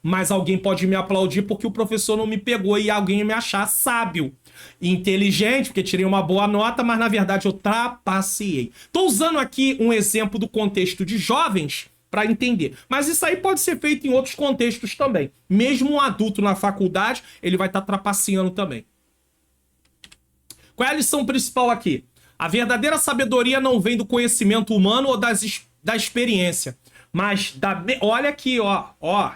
Mas alguém pode me aplaudir porque o professor não me pegou e alguém me achar sábio, inteligente, porque tirei uma boa nota, mas na verdade eu trapaceei. Estou usando aqui um exemplo do contexto de jovens para entender. Mas isso aí pode ser feito em outros contextos também. Mesmo um adulto na faculdade, ele vai estar trapaceando também. Qual é a lição principal aqui? A verdadeira sabedoria não vem do conhecimento humano ou da experiência, mas olha aqui, ó.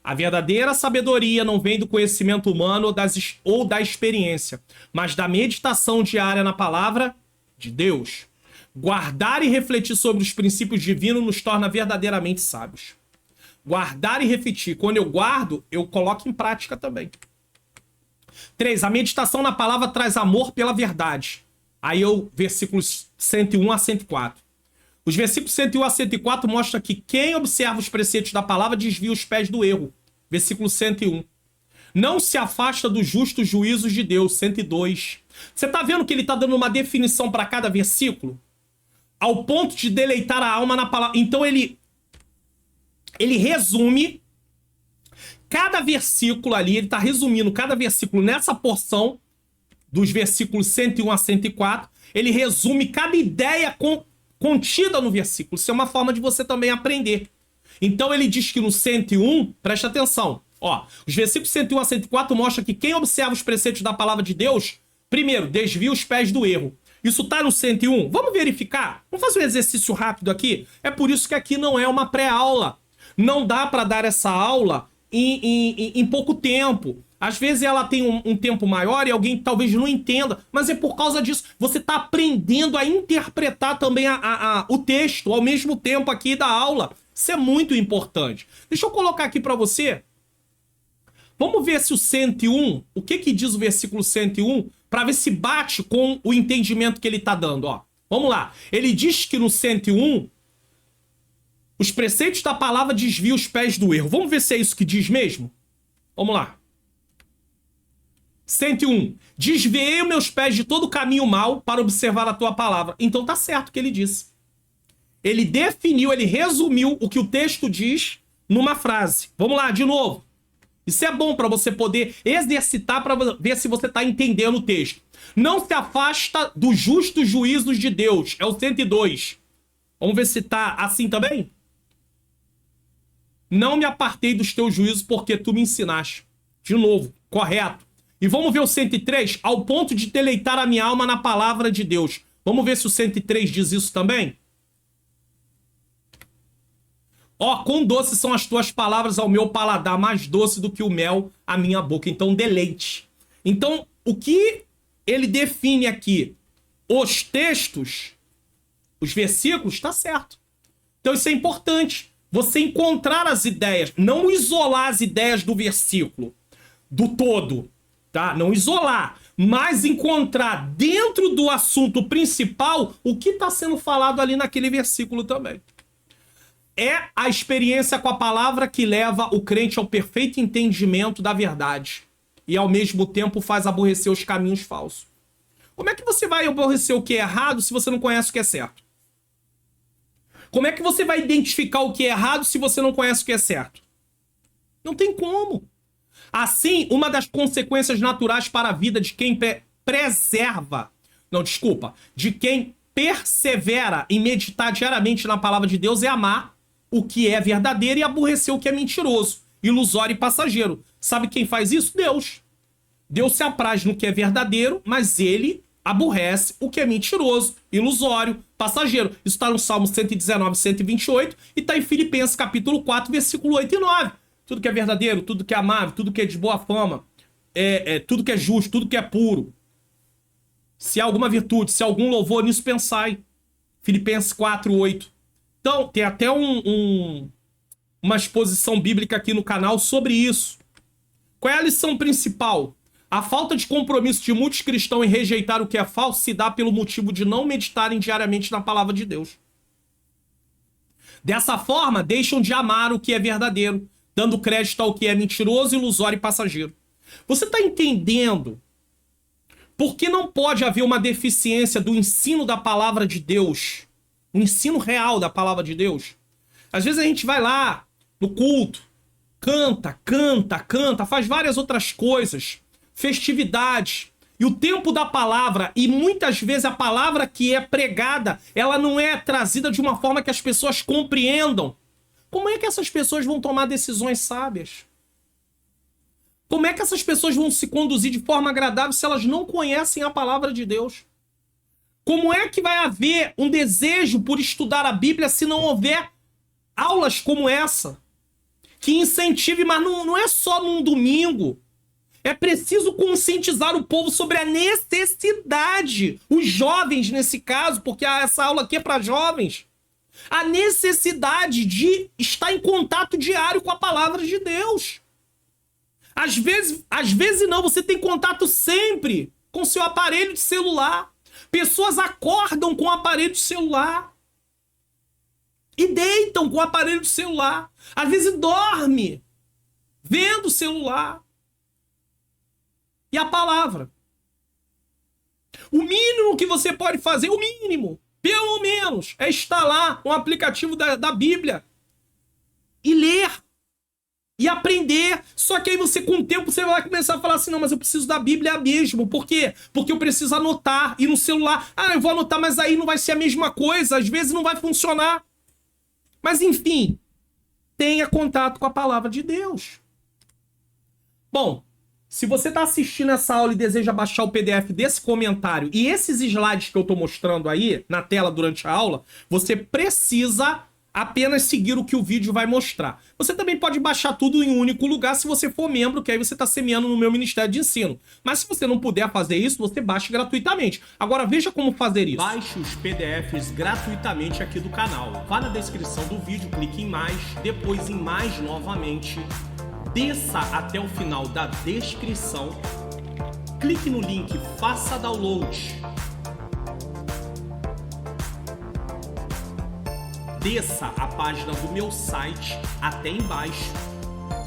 A verdadeira sabedoria não vem do conhecimento humano ou da experiência, mas da meditação diária na palavra de Deus. Guardar e refletir sobre os princípios divinos nos torna verdadeiramente sábios. Guardar e refletir. Quando eu guardo, eu coloco em prática também. 3. A meditação na palavra traz amor pela verdade. Aí versículos 101 a 104. Os versículos 101 a 104 mostram que quem observa os preceitos da palavra desvia os pés do erro. Versículo 101. Não se afasta dos justos juízos de Deus. 102. Você está vendo que ele está dando uma definição para cada versículo? Ao ponto de deleitar a alma na palavra. Então ele resume cada versículo ali, ele está resumindo cada versículo nessa porção dos versículos 101 a 104. Ele resume cada ideia contida no versículo. Isso é uma forma de você também aprender. Então ele diz que no 101, presta atenção, ó, os versículos 101 a 104 mostram que quem observa os preceitos da palavra de Deus, primeiro, desvia os pés do erro. Isso tá no 101? Vamos verificar? Vamos fazer um exercício rápido aqui? É por isso que aqui não é uma pré-aula. Não dá para dar essa aula em pouco tempo. Às vezes ela tem um tempo maior e alguém talvez não entenda, mas é por causa disso. Você está aprendendo a interpretar também o texto ao mesmo tempo aqui da aula. Isso é muito importante. Deixa eu colocar aqui para você. Vamos ver se o 101, o que diz o versículo 101, para ver se bate com o entendimento que ele está dando. Ó. Vamos lá. Ele diz que no 101, os preceitos da palavra desviam os pés do erro. Vamos ver se é isso que diz mesmo? Vamos lá. 101. Desviei os meus pés de todo caminho mau para observar a tua palavra. Então tá certo o que ele disse. Ele definiu, ele resumiu o que o texto diz numa frase. Vamos lá, de novo. Isso é bom para você poder exercitar para ver se você está entendendo o texto. Não se afasta dos justos juízos de Deus. É o 102. Vamos ver se está assim também? Não me apartei dos teus juízos porque tu me ensinaste. De novo, correto. E vamos ver o 103, ao ponto de deleitar a minha alma na palavra de Deus. Vamos ver se o 103 diz isso também? Ó, quão doces são as tuas palavras ao meu paladar, mais doce do que o mel à minha boca. Então, deleite. Então, o que ele define aqui? Os textos, os versículos, está certo. Então, isso é importante. Você encontrar as ideias, não isolar as ideias do versículo, do todo. Tá? Não isolar, mas encontrar dentro do assunto principal o que está sendo falado ali naquele versículo também. É a experiência com a palavra que leva o crente ao perfeito entendimento da verdade e ao mesmo tempo faz aborrecer os caminhos falsos. Como é que você vai aborrecer o que é errado se você não conhece o que é certo? Como é que você vai identificar o que é errado se você não conhece o que é certo? Não tem como. Assim, uma das consequências naturais para a vida de quem de quem persevera em meditar diariamente na palavra de Deus é amar o que é verdadeiro e aborrecer o que é mentiroso, ilusório e passageiro. Sabe quem faz isso? Deus. Deus se apraz no que é verdadeiro, mas ele aborrece o que é mentiroso, ilusório, passageiro. Isso está no Salmo 119, 128 e está em Filipenses capítulo 4, versículo 8 e 9. Tudo que é verdadeiro, tudo que é amável, tudo que é de boa fama, tudo que é justo, tudo que é puro. Se há alguma virtude, se há algum louvor, nisso pensai. Filipenses 4, 8. Então, tem até uma exposição bíblica aqui no canal sobre isso. Qual é a lição principal? A falta de compromisso de muitos cristãos em rejeitar o que é falso se dá pelo motivo de não meditarem diariamente na palavra de Deus. Dessa forma, deixam de amar o que é verdadeiro, dando crédito ao que é mentiroso, ilusório e passageiro. Você está entendendo por que não pode haver uma deficiência do ensino da palavra de Deus o ensino real da palavra de Deus. Às vezes a gente vai lá no culto, canta, faz várias outras coisas, festividades, e o tempo da palavra, e muitas vezes a palavra que é pregada, ela não é trazida de uma forma que as pessoas compreendam. Como é que essas pessoas vão tomar decisões sábias? Como é que essas pessoas vão se conduzir de forma agradável se elas não conhecem a palavra de Deus? Como é que vai haver um desejo por estudar a Bíblia se não houver aulas como essa? Que incentive, mas não é só num domingo. É preciso conscientizar o povo sobre a necessidade. Os jovens, nesse caso, porque essa aula aqui é para jovens. A necessidade de estar em contato diário com a palavra de Deus. Às vezes não, você tem contato sempre com seu aparelho de celular. Pessoas acordam com o aparelho de celular. E deitam com o aparelho de celular. Às vezes dorme vendo o celular. E a palavra. O mínimo que você pode fazer, o mínimo, pelo menos, é instalar um aplicativo da Bíblia e ler e aprender. Só que aí você, com o tempo, você vai começar a falar assim, não, mas eu preciso da Bíblia mesmo. Por quê? Porque eu preciso anotar. E no celular, eu vou anotar, mas aí não vai ser a mesma coisa. Às vezes não vai funcionar. Mas enfim, tenha contato com a palavra de Deus. Bom, se você está assistindo essa aula e deseja baixar o PDF desse comentário e esses slides que eu estou mostrando aí na tela durante a aula, você precisa apenas seguir o que o vídeo vai mostrar. Você também pode baixar tudo em um único lugar se você for membro, que aí você está semeando no meu Ministério de Ensino. Mas se você não puder fazer isso, você baixa gratuitamente. Agora veja como fazer isso. Baixe os PDFs gratuitamente aqui do canal. Vá na descrição do vídeo, clique em mais, depois em mais novamente. Desça até o final da descrição, clique no link Faça Download. Desça a página do meu site até embaixo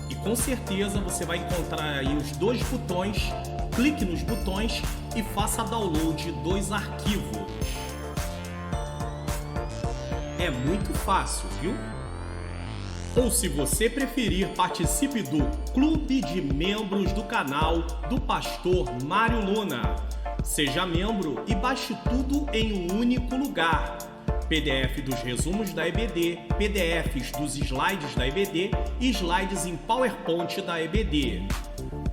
e com certeza você vai encontrar aí os dois botões. Clique nos botões e faça download dos arquivos. É muito fácil, viu? Ou se você preferir, participe do Clube de Membros do canal do Pastor Mário Luna. Seja membro e baixe tudo em um único lugar. PDF dos resumos da EBD, PDFs dos slides da EBD e slides em PowerPoint da EBD.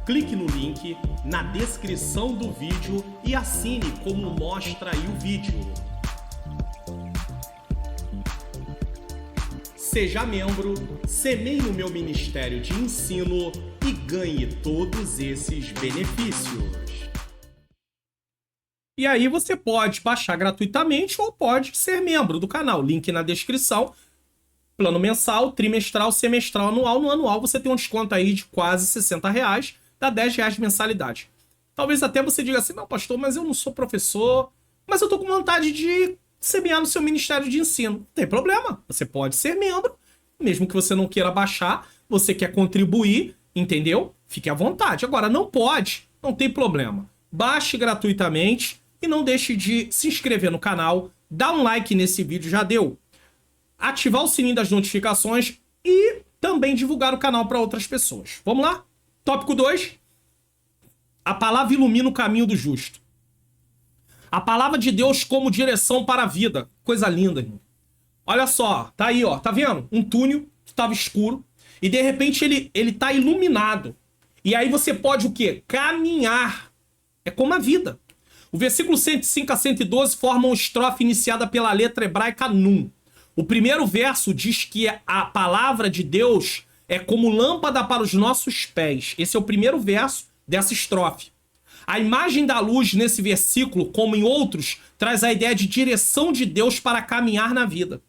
Clique no link na descrição do vídeo e assine como mostra aí o vídeo. Seja membro, semeie no meu Ministério de Ensino e ganhe todos esses benefícios. E aí você pode baixar gratuitamente ou pode ser membro do canal. Link na descrição. Plano mensal, trimestral, semestral, anual. No anual você tem um desconto aí de quase R$60, dá R$10 de mensalidade. Talvez até você diga assim, não pastor, mas eu não sou professor, mas eu tô com vontade de semear no seu Ministério de Ensino. Não tem problema, você pode ser membro, mesmo que você não queira baixar, você quer contribuir, entendeu? Fique à vontade. Agora, não pode, não tem problema. Baixe gratuitamente e não deixe de se inscrever no canal, dar um like nesse vídeo, já deu? Ativar o sininho das notificações e também divulgar o canal para outras pessoas. Vamos lá? Tópico 2. A palavra ilumina o caminho do justo. A palavra de Deus como direção para a vida. Coisa linda, irmão. Olha só, tá aí, ó. Tá vendo? Um túnel que estava escuro e de repente ele tá iluminado. E aí você pode o quê? Caminhar. É como a vida. O versículo 105 a 112 forma uma estrofe iniciada pela letra hebraica Nun. O primeiro verso diz que a palavra de Deus é como lâmpada para os nossos pés. Esse é o primeiro verso dessa estrofe. A imagem da luz nesse versículo, como em outros, traz a ideia de direção de Deus para caminhar na vida.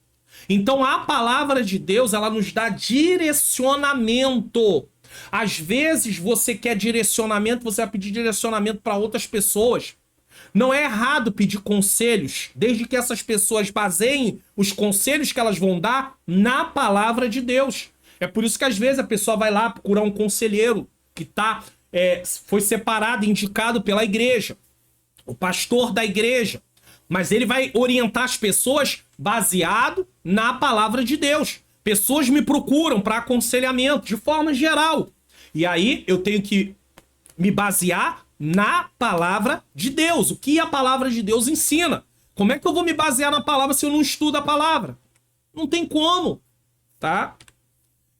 Então a palavra de Deus, ela nos dá direcionamento. Às vezes você quer direcionamento, você vai pedir direcionamento para outras pessoas. Não é errado pedir conselhos, desde que essas pessoas baseiem os conselhos que elas vão dar na palavra de Deus. É por isso que às vezes a pessoa vai lá procurar um conselheiro que foi separado, indicado pela igreja, o pastor da igreja. Mas ele vai orientar as pessoas baseado na palavra de Deus. Pessoas me procuram para aconselhamento, de forma geral. E aí eu tenho que me basear na palavra de Deus. O que a palavra de Deus ensina? Como é que eu vou me basear na palavra se eu não estudo a palavra? Não tem como, tá?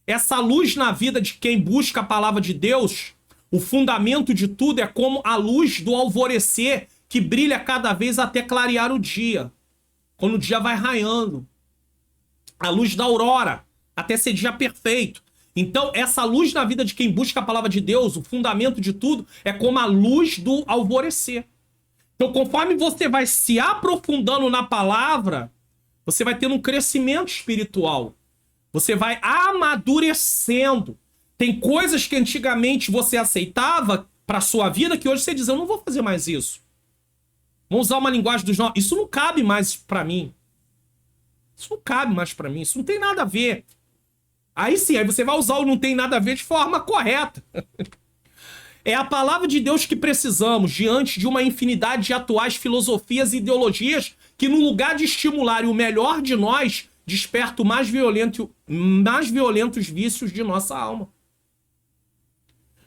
Essa luz na vida de quem busca a palavra de Deus, o fundamento de tudo é como a luz do alvorecer que brilha cada vez até clarear o dia. Quando o dia vai raiando. A luz da aurora, até ser dia perfeito. Então, essa luz na vida de quem busca a palavra de Deus, o fundamento de tudo, é como a luz do alvorecer. Então, conforme você vai se aprofundando na palavra, você vai tendo um crescimento espiritual. Você vai amadurecendo. Tem coisas que antigamente você aceitava para sua vida que hoje você diz, eu não vou fazer mais isso. Vamos usar uma linguagem dos novos. Isso não cabe mais para mim. Isso não cabe mais para mim. Isso não tem nada a ver. Aí sim, aí você vai usar o não tem nada a ver de forma correta. É a palavra de Deus que precisamos diante de uma infinidade de atuais filosofias e ideologias que, no lugar de estimularem o melhor de nós, despertam mais violentos vícios de nossa alma.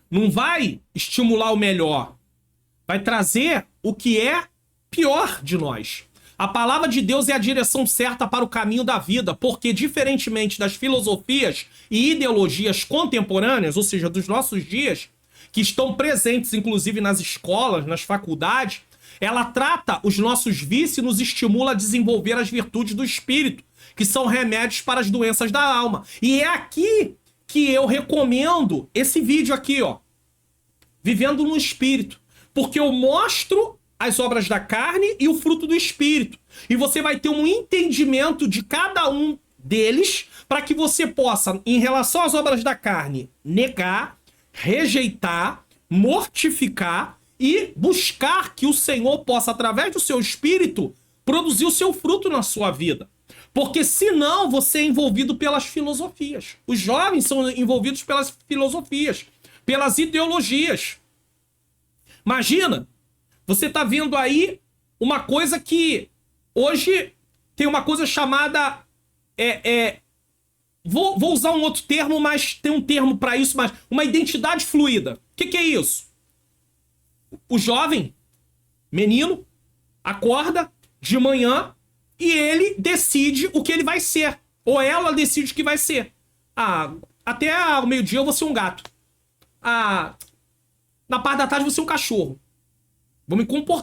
Não vai estimular o melhor. Vai trazer o que é pior de nós. A palavra de Deus é a direção certa para o caminho da vida, porque, diferentemente das filosofias e ideologias contemporâneas, ou seja, dos nossos dias, que estão presentes, inclusive, nas escolas, nas faculdades, ela trata os nossos vícios e nos estimula a desenvolver as virtudes do espírito, que são remédios para as doenças da alma. E é aqui que eu recomendo esse vídeo aqui, ó, Vivendo no Espírito, porque eu mostro as obras da carne e o fruto do Espírito. E você vai ter um entendimento de cada um deles para que você possa, em relação às obras da carne, negar, rejeitar, mortificar e buscar que o Senhor possa, através do seu Espírito, produzir o seu fruto na sua vida. Porque senão você é envolvido pelas filosofias. Os jovens são envolvidos pelas filosofias, pelas ideologias. Imagina, você tá vendo aí uma coisa que hoje tem uma coisa chamada... Vou usar um outro termo, mas tem um termo para isso, mas uma identidade fluida. O que é isso? O jovem, menino, acorda de manhã e ele decide o que ele vai ser. Ou ela decide o que vai ser. Até ao meio-dia eu vou ser um gato. Na parte da tarde eu vou ser um cachorro.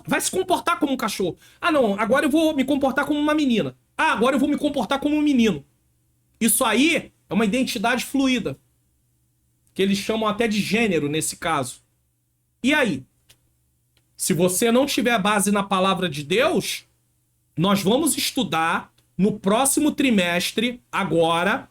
Vai se comportar como um cachorro. Não, agora eu vou me comportar como uma menina. Agora eu vou me comportar como um menino. Isso aí é uma identidade fluida. Que eles chamam até de gênero nesse caso. E aí? Se você não tiver base na palavra de Deus, nós vamos estudar no próximo trimestre, agora,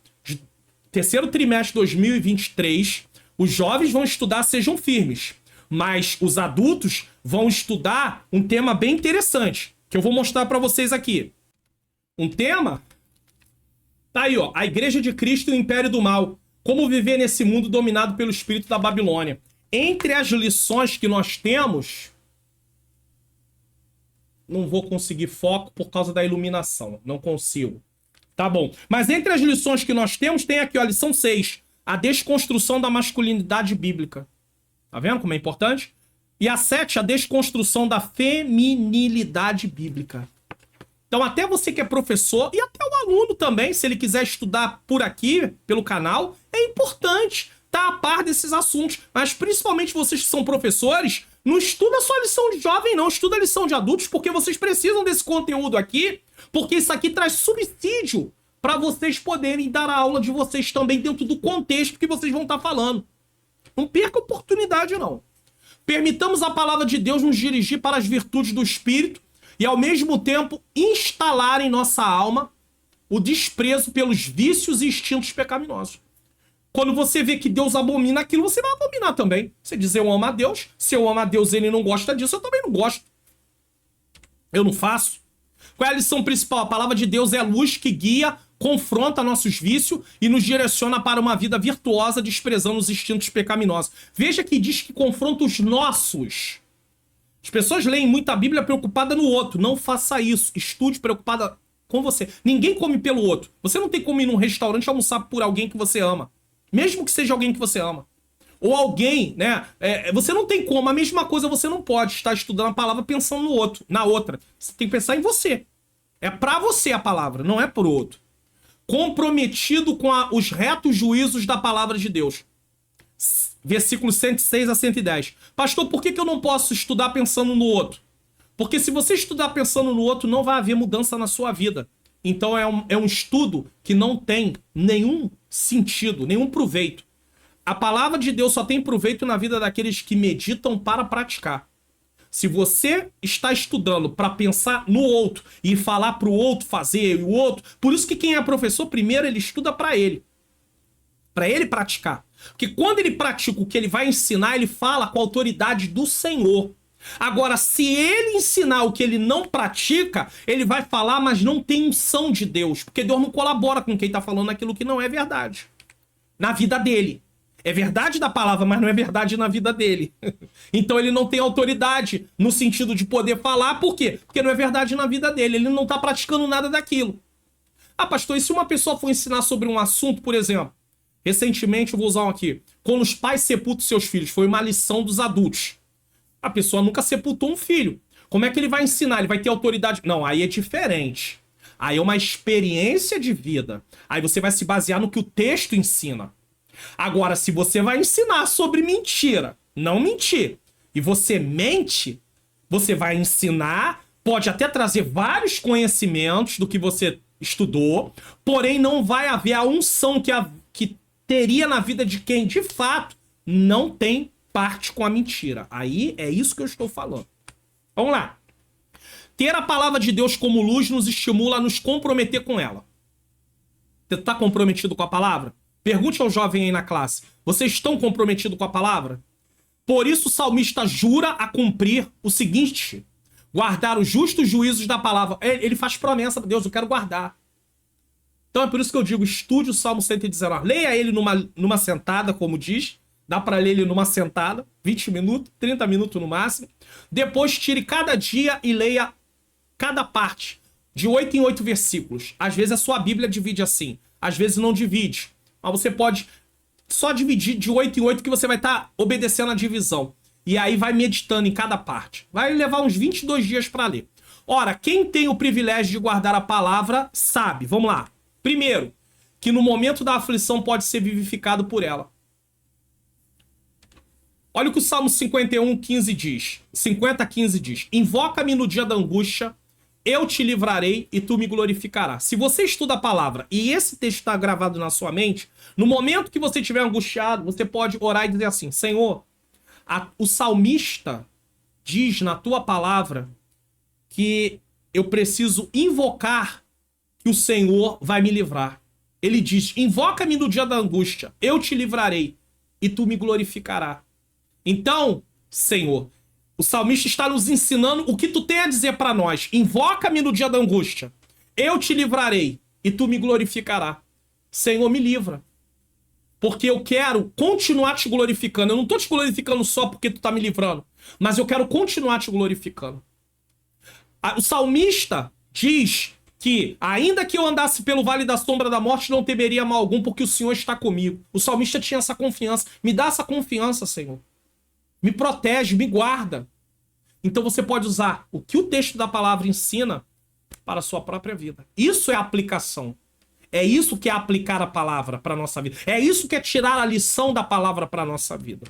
terceiro trimestre de 2023, os jovens vão estudar Sejam Firmes. Mas os adultos vão estudar um tema bem interessante, que eu vou mostrar para vocês aqui. Um tema... Tá aí, ó. A Igreja de Cristo e o Império do Mal. Como viver nesse mundo dominado pelo espírito da Babilônia. Entre as lições que nós temos... Não vou conseguir foco por causa da iluminação. Não consigo. Tá bom. Mas entre as lições que nós temos, tem aqui, ó, a lição 6. A desconstrução da masculinidade bíblica. Tá vendo como é importante? E a 7, a desconstrução da feminilidade bíblica. Então, até você que é professor, e até o aluno também, se ele quiser estudar por aqui, pelo canal, é importante estar a par desses assuntos. Mas, principalmente vocês que são professores, não estuda só a lição de jovem, não. Estuda a lição de adultos, porque vocês precisam desse conteúdo aqui, porque isso aqui traz subsídio para vocês poderem dar a aula de vocês também dentro do contexto que vocês vão estar falando. Não perca a oportunidade, não. Permitamos a palavra de Deus nos dirigir para as virtudes do Espírito e, ao mesmo tempo, instalar em nossa alma o desprezo pelos vícios e instintos pecaminosos. Quando você vê que Deus abomina aquilo, você vai abominar também. Você diz, eu amo a Deus. Se eu amo a Deus e ele não gosta disso, eu também não gosto. Eu não faço. Qual é a lição principal? A palavra de Deus é a luz que guia, confronta nossos vícios e nos direciona para uma vida virtuosa, desprezando os instintos pecaminosos. Veja que diz que confronta os nossos. As pessoas leem muita Bíblia preocupada no outro. Não faça isso. Estude preocupada com você. Ninguém come pelo outro. Você não tem como ir num restaurante almoçar por alguém que você ama. Mesmo que seja alguém que você ama. Ou alguém, né? Você não tem como. A mesma coisa você não pode estar estudando a palavra pensando no outro, na outra. Você tem que pensar em você. É pra você a palavra, não é pro outro. Comprometido com os retos juízos da palavra de Deus. Versículos 106 a 110. Pastor, por que eu não posso estudar pensando no outro? Porque se você estudar pensando no outro, não vai haver mudança na sua vida. Então é um estudo que não tem nenhum sentido, nenhum proveito. A palavra de Deus só tem proveito na vida daqueles que meditam para praticar. Se você está estudando para pensar no outro e falar para o outro fazer e o outro... Por isso que quem é professor, primeiro ele estuda para ele praticar. Porque quando ele pratica o que ele vai ensinar, ele fala com a autoridade do Senhor. Agora, se ele ensinar o que ele não pratica, ele vai falar, mas não tem unção de Deus. Porque Deus não colabora com quem está falando aquilo que não é verdade. Na vida dele. É verdade da palavra, mas não é verdade na vida dele. Então ele não tem autoridade no sentido de poder falar. Por quê? Porque não é verdade na vida dele. Ele não está praticando nada daquilo. Ah, pastor, e se uma pessoa for ensinar sobre um assunto, por exemplo... Recentemente, eu vou usar um aqui. Quando os pais sepultam seus filhos, foi uma lição dos adultos. A pessoa nunca sepultou um filho. Como é que ele vai ensinar? Ele vai ter autoridade? Não, aí é diferente. Aí é uma experiência de vida. Aí você vai se basear no que o texto ensina. Agora, se você vai ensinar sobre mentira, não mentir, e você mente, você vai ensinar, pode até trazer vários conhecimentos do que você estudou, porém não vai haver a unção que teria na vida de quem, de fato, não tem parte com a mentira. Aí é isso que eu estou falando. Vamos lá. Ter a palavra de Deus como luz nos estimula a nos comprometer com ela. Você está comprometido com a palavra? Pergunte ao jovem aí na classe. Vocês estão comprometidos com a palavra? Por isso o salmista jura a cumprir o seguinte: guardar os justos juízos da palavra. Ele faz promessa para Deus, eu quero guardar. Então é por isso que eu digo, estude o Salmo 119. Leia ele numa sentada, como diz. Dá para ler ele numa sentada, 20 minutos, 30 minutos no máximo. Depois tire cada dia e leia cada parte, de 8 em 8 versículos. Às vezes a sua Bíblia divide assim, às vezes não divide. Mas você pode só dividir de 8 em 8 que você vai estar obedecendo a divisão. E aí vai meditando em cada parte. Vai levar uns 22 dias para ler. Ora, quem tem o privilégio de guardar a palavra sabe. Vamos lá. Primeiro, que no momento da aflição pode ser vivificado por ela. Olha o que o Salmo 51:15 diz. 50:15 diz: invoca-me no dia da angústia, eu te livrarei e tu me glorificarás. Se você estuda a palavra e esse texto está gravado na sua mente, no momento que você estiver angustiado, você pode orar e dizer assim: Senhor, o salmista diz na tua palavra que eu preciso invocar que o Senhor vai me livrar. Ele diz: invoca-me no dia da angústia, eu te livrarei e tu me glorificarás. Então, Senhor, o salmista está nos ensinando o que tu tem a dizer para nós. Invoca-me no dia da angústia, eu te livrarei e tu me glorificarás. Senhor, me livra. Porque eu quero continuar te glorificando. Eu não estou te glorificando só porque tu está me livrando, mas eu quero continuar te glorificando. O salmista diz que, ainda que eu andasse pelo vale da sombra da morte, não temeria mal algum, porque o Senhor está comigo. O salmista tinha essa confiança. Me dá essa confiança, Senhor. Me protege, me guarda. Então você pode usar o que o texto da palavra ensina para a sua própria vida. Isso é aplicação. É isso que é aplicar a palavra para a nossa vida. É isso que é tirar a lição da palavra para a nossa vida.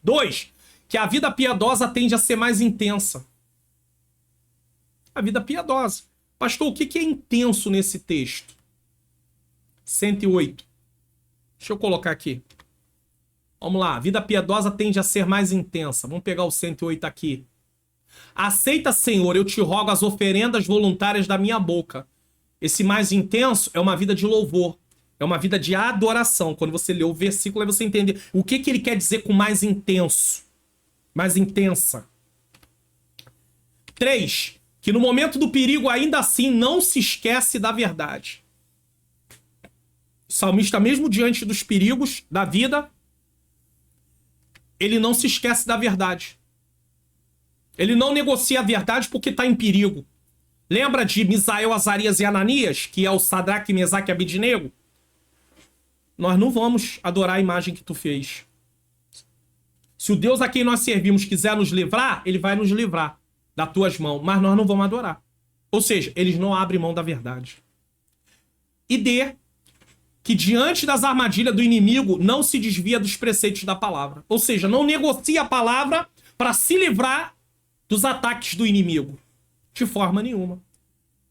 2. Que a vida piedosa tende a ser mais intensa. A vida piedosa. Pastor, o que é intenso nesse texto? 108. Deixa eu colocar aqui. Vamos lá. A vida piedosa tende a ser mais intensa. Vamos pegar o 108 aqui. Aceita, Senhor, eu te rogo as oferendas voluntárias da minha boca. Esse mais intenso é uma vida de louvor. É uma vida de adoração. Quando você lê o versículo, aí você entende o que ele quer dizer com mais intenso. Mais intensa. 3. Que no momento do perigo, ainda assim, não se esquece da verdade. O salmista, mesmo diante dos perigos da vida, ele não se esquece da verdade. Ele não negocia a verdade porque está em perigo. Lembra de Misael, Azarias e Ananias, que é o Sadraque, Mesaque e Abednego? Nós não vamos adorar a imagem que tu fez. Se o Deus a quem nós servimos quiser nos livrar, ele vai nos livrar das tuas mãos, mas nós não vamos adorar. Ou seja, eles não abrem mão da verdade. E D, que diante das armadilhas do inimigo não se desvia dos preceitos da palavra. Ou seja, não negocia a palavra para se livrar dos ataques do inimigo. De forma nenhuma.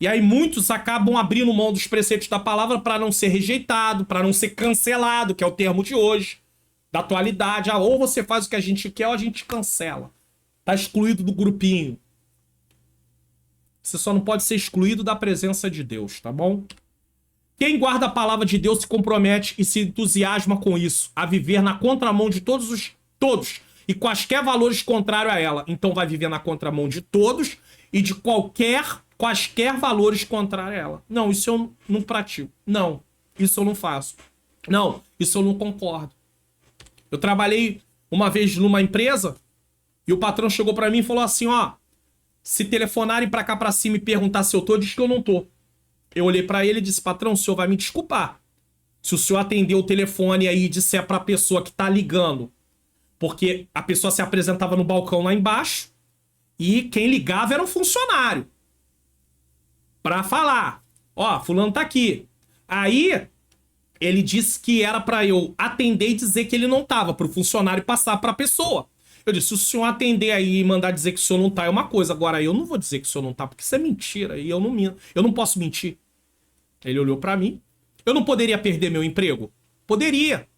E aí muitos acabam abrindo mão dos preceitos da palavra para não ser rejeitado, para não ser cancelado, que é o termo de hoje, da atualidade. Ou você faz o que a gente quer ou a gente cancela. Tá excluído do grupinho. Você só não pode ser excluído da presença de Deus, tá bom? Quem guarda a palavra de Deus se compromete e se entusiasma com isso, a viver na contramão de todos e quaisquer valores contrários a ela. Então vai viver na contramão de todos e de quaisquer valores contrários a ela. Não, isso eu não pratico. Não, isso eu não faço. Não, isso eu não concordo. Eu trabalhei uma vez numa empresa e o patrão chegou pra mim e falou assim, ó, se telefonarem pra cá pra cima e perguntar se eu tô, diz que eu não tô. Eu olhei pra ele e disse, patrão, o senhor vai me desculpar. Se o senhor atender o telefone aí e disser pra pessoa que tá ligando, porque a pessoa se apresentava no balcão lá embaixo e quem ligava era um funcionário. Pra falar, ó, fulano tá aqui. Aí ele disse que era pra eu atender e dizer que ele não tava, pro funcionário passar pra pessoa. Eu disse, se o senhor atender aí e mandar dizer que o senhor não tá é uma coisa. Agora, eu não vou dizer que o senhor não tá, porque isso é mentira e eu não minto. Eu não posso mentir. Ele olhou pra mim. Eu não poderia perder meu emprego? Poderia.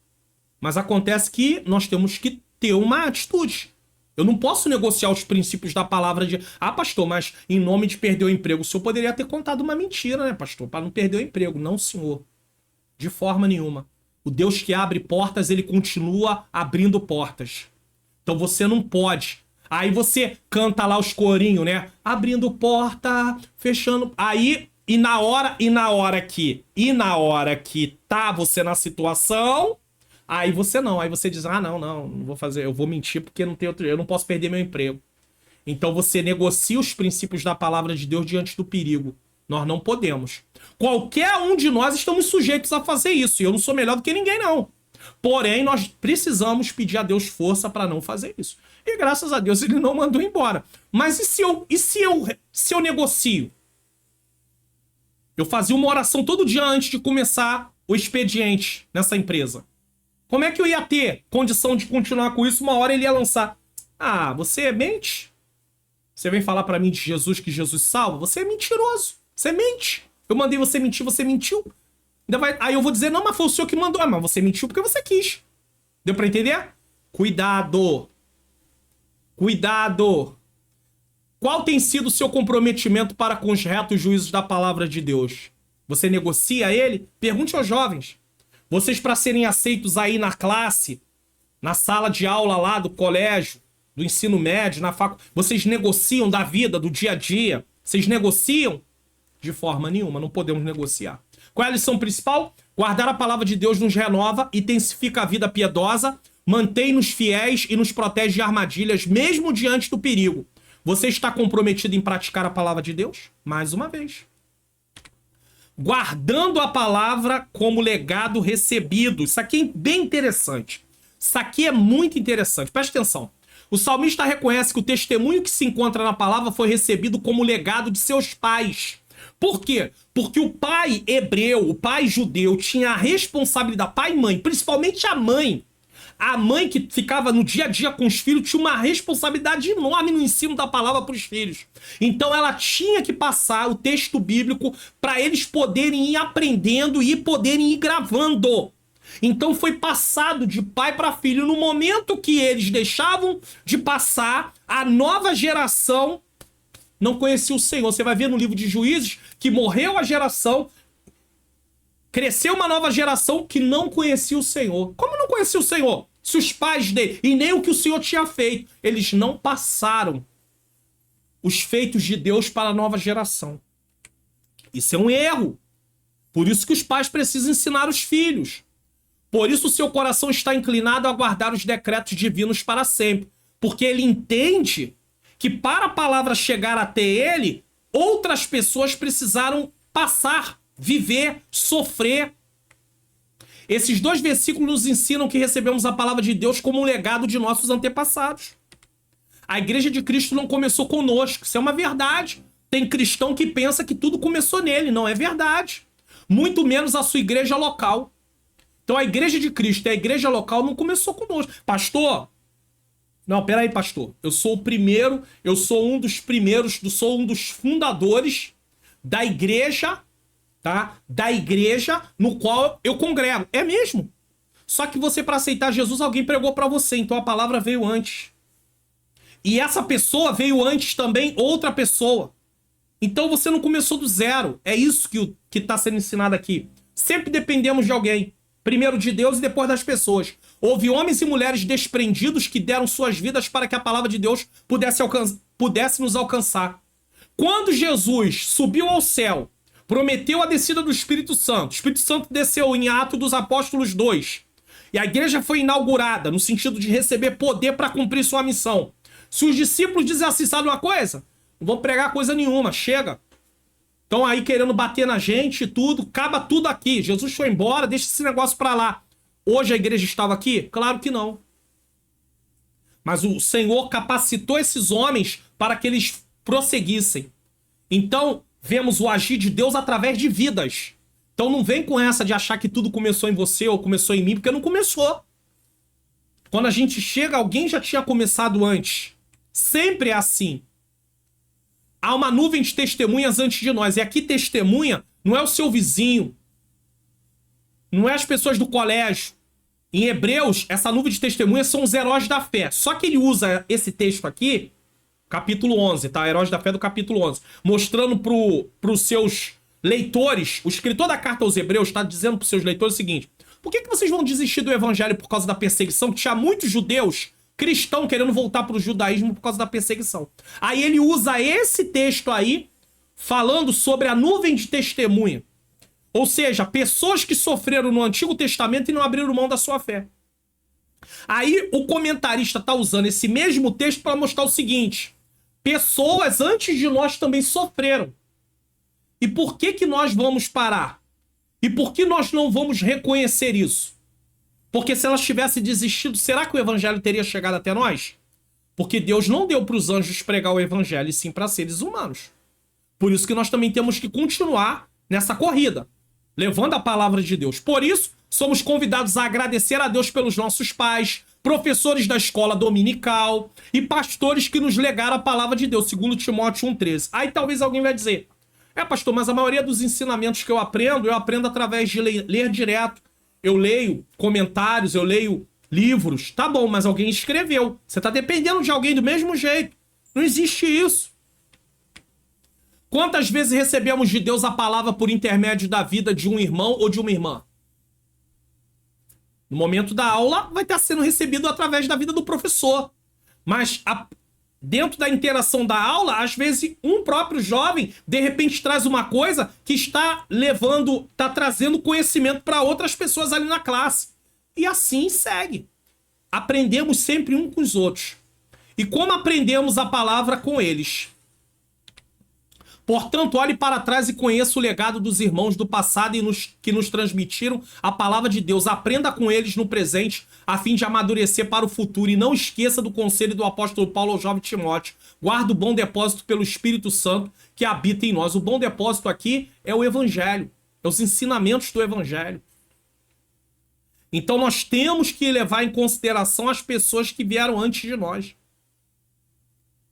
Mas acontece que nós temos que ter uma atitude. Eu não posso negociar os princípios da palavra de... Ah, pastor, mas em nome de perder o emprego, o senhor poderia ter contado uma mentira, né, pastor? Para não perder o emprego. Não, senhor. De forma nenhuma. O Deus que abre portas, ele continua abrindo portas. Então você não pode. Aí você canta lá os corinhos, né? Abrindo porta, fechando... Aí, e na hora que tá você na situação, aí você não. Aí você diz, ah, não vou fazer, eu vou mentir porque não tem outro, eu não posso perder meu emprego. Então você negocia os princípios da palavra de Deus diante do perigo. Nós não podemos. Qualquer um de nós estamos sujeitos a fazer isso. E eu não sou melhor do que ninguém, não. Porém, nós precisamos pedir a Deus força para não fazer isso. E graças a Deus ele não mandou embora. Mas e se eu negocio? Eu fazia uma oração todo dia antes de começar o expediente nessa empresa. Como é que eu ia ter condição de continuar com isso? Uma hora ele ia lançar. Ah, você mente? Você vem falar para mim de Jesus, que Jesus salva? Você é mentiroso. Você mente. Eu mandei você mentir, você mentiu. Aí eu vou dizer, não, mas foi o senhor que mandou. Ah, mas você mentiu porque você quis. Deu pra entender? Cuidado. Cuidado. Qual tem sido o seu comprometimento para com os retos juízos da palavra de Deus? Você negocia ele? Pergunte aos jovens. Vocês, para serem aceitos aí na classe, na sala de aula lá do colégio, do ensino médio, na faculdade, vocês negociam da vida, do dia a dia? Vocês negociam? De forma nenhuma, não podemos negociar. Qual é a lição principal? Guardar a palavra de Deus nos renova, intensifica a vida piedosa, mantém-nos fiéis e nos protege de armadilhas, mesmo diante do perigo. Você está comprometido em praticar a palavra de Deus? Mais uma vez. Guardando a palavra como legado recebido. Isso aqui é bem interessante. Isso aqui é muito interessante. Preste atenção. O salmista reconhece que o testemunho que se encontra na palavra foi recebido como legado de seus pais. Por quê? Porque o pai hebreu, o pai judeu, tinha a responsabilidade, pai e mãe, principalmente a mãe. A mãe que ficava no dia a dia com os filhos tinha uma responsabilidade enorme no ensino da palavra para os filhos. Então ela tinha que passar o texto bíblico para eles poderem ir aprendendo e poderem ir gravando. Então foi passado de pai para filho. No momento que eles deixavam de passar, a nova geração não conhecia o Senhor. Você vai ver no livro de Juízes que morreu a geração, cresceu uma nova geração que não conhecia o Senhor. Como não conhecia o Senhor? Se os pais dele, e nem o que o Senhor tinha feito, eles não passaram os feitos de Deus para a nova geração. Isso é um erro. Por isso que os pais precisam ensinar os filhos. Por isso o seu coração está inclinado a guardar os decretos divinos para sempre. Porque ele entende que para a palavra chegar até ele, outras pessoas precisaram passar, viver, sofrer. Esses dois versículos nos ensinam que recebemos a palavra de Deus como um legado de nossos antepassados. A igreja de Cristo não começou conosco, isso é uma verdade. Tem cristão que pensa que tudo começou nele, não é verdade. Muito menos a sua igreja local. Então a igreja de Cristo e a igreja local não começou conosco. Pastor, não, peraí, pastor. Eu sou o primeiro, eu sou um dos primeiros, sou um dos fundadores da igreja, tá? Da igreja no qual eu congrego. É mesmo. Só que você, para aceitar Jesus, alguém pregou para você, então a palavra veio antes. E essa pessoa veio antes também outra pessoa. Então você não começou do zero. É isso que está sendo ensinado aqui. Sempre dependemos de alguém. Primeiro de Deus e depois das pessoas. Houve homens e mulheres desprendidos que deram suas vidas para que a palavra de Deus pudesse nos alcançar. Quando Jesus subiu ao céu, prometeu a descida do Espírito Santo. O Espírito Santo desceu em Atos dos Apóstolos 2. E a igreja foi inaugurada no sentido de receber poder para cumprir sua missão. Se os discípulos dizem assim, sabe uma coisa? Não vou pregar coisa nenhuma, chega. Estão aí querendo bater na gente e tudo, acaba tudo aqui. Jesus foi embora, deixa esse negócio pra lá. Hoje a igreja estava aqui? Claro que não. Mas o Senhor capacitou esses homens para que eles prosseguissem. Então, vemos o agir de Deus através de vidas. Então não vem com essa de achar que tudo começou em você ou começou em mim, porque não começou. Quando a gente chega, alguém já tinha começado antes. Sempre é assim. Há uma nuvem de testemunhas antes de nós. E aqui testemunha não é o seu vizinho. Não é as pessoas do colégio. Em Hebreus, essa nuvem de testemunhas são os heróis da fé. Só que ele usa esse texto aqui, capítulo 11, tá? Heróis da fé do capítulo 11. Mostrando pros seus leitores, o escritor da carta aos Hebreus está dizendo pros seus leitores o seguinte: por que vocês vão desistir do evangelho por causa da perseguição? Que tinha muitos judeus cristão querendo voltar para o judaísmo por causa da perseguição. Aí ele usa esse texto aí, falando sobre a nuvem de testemunha. Ou seja, pessoas que sofreram no Antigo Testamento e não abriram mão da sua fé. Aí o comentarista está usando esse mesmo texto para mostrar o seguinte: pessoas antes de nós também sofreram. E por que nós vamos parar? E por que nós não vamos reconhecer isso? Porque se elas tivessem desistido, será que o evangelho teria chegado até nós? Porque Deus não deu para os anjos pregar o evangelho, e sim para seres humanos. Por isso que nós também temos que continuar nessa corrida, levando a palavra de Deus. Por isso, somos convidados a agradecer a Deus pelos nossos pais, professores da escola dominical e pastores que nos legaram a palavra de Deus, segundo Timóteo 1,13. Aí talvez alguém vai dizer: pastor, mas a maioria dos ensinamentos que eu aprendo através de ler direto. Eu leio comentários, eu leio livros. Tá bom, mas alguém escreveu. Você tá dependendo de alguém do mesmo jeito. Não existe isso. Quantas vezes recebemos de Deus a palavra por intermédio da vida de um irmão ou de uma irmã? No momento da aula, vai estar sendo recebido através da vida do professor. Mas dentro da interação da aula, às vezes um próprio jovem, de repente, traz uma coisa que está trazendo conhecimento para outras pessoas ali na classe. E assim segue. Aprendemos sempre um com os outros. E como aprendemos a palavra com eles? Portanto, olhe para trás e conheça o legado dos irmãos do passado que nos transmitiram a palavra de Deus. Aprenda com eles no presente, a fim de amadurecer para o futuro. E não esqueça do conselho do apóstolo Paulo ao jovem Timóteo. Guarda o bom depósito pelo Espírito Santo que habita em nós. O bom depósito aqui é o evangelho. É os ensinamentos do evangelho. Então nós temos que levar em consideração as pessoas que vieram antes de nós.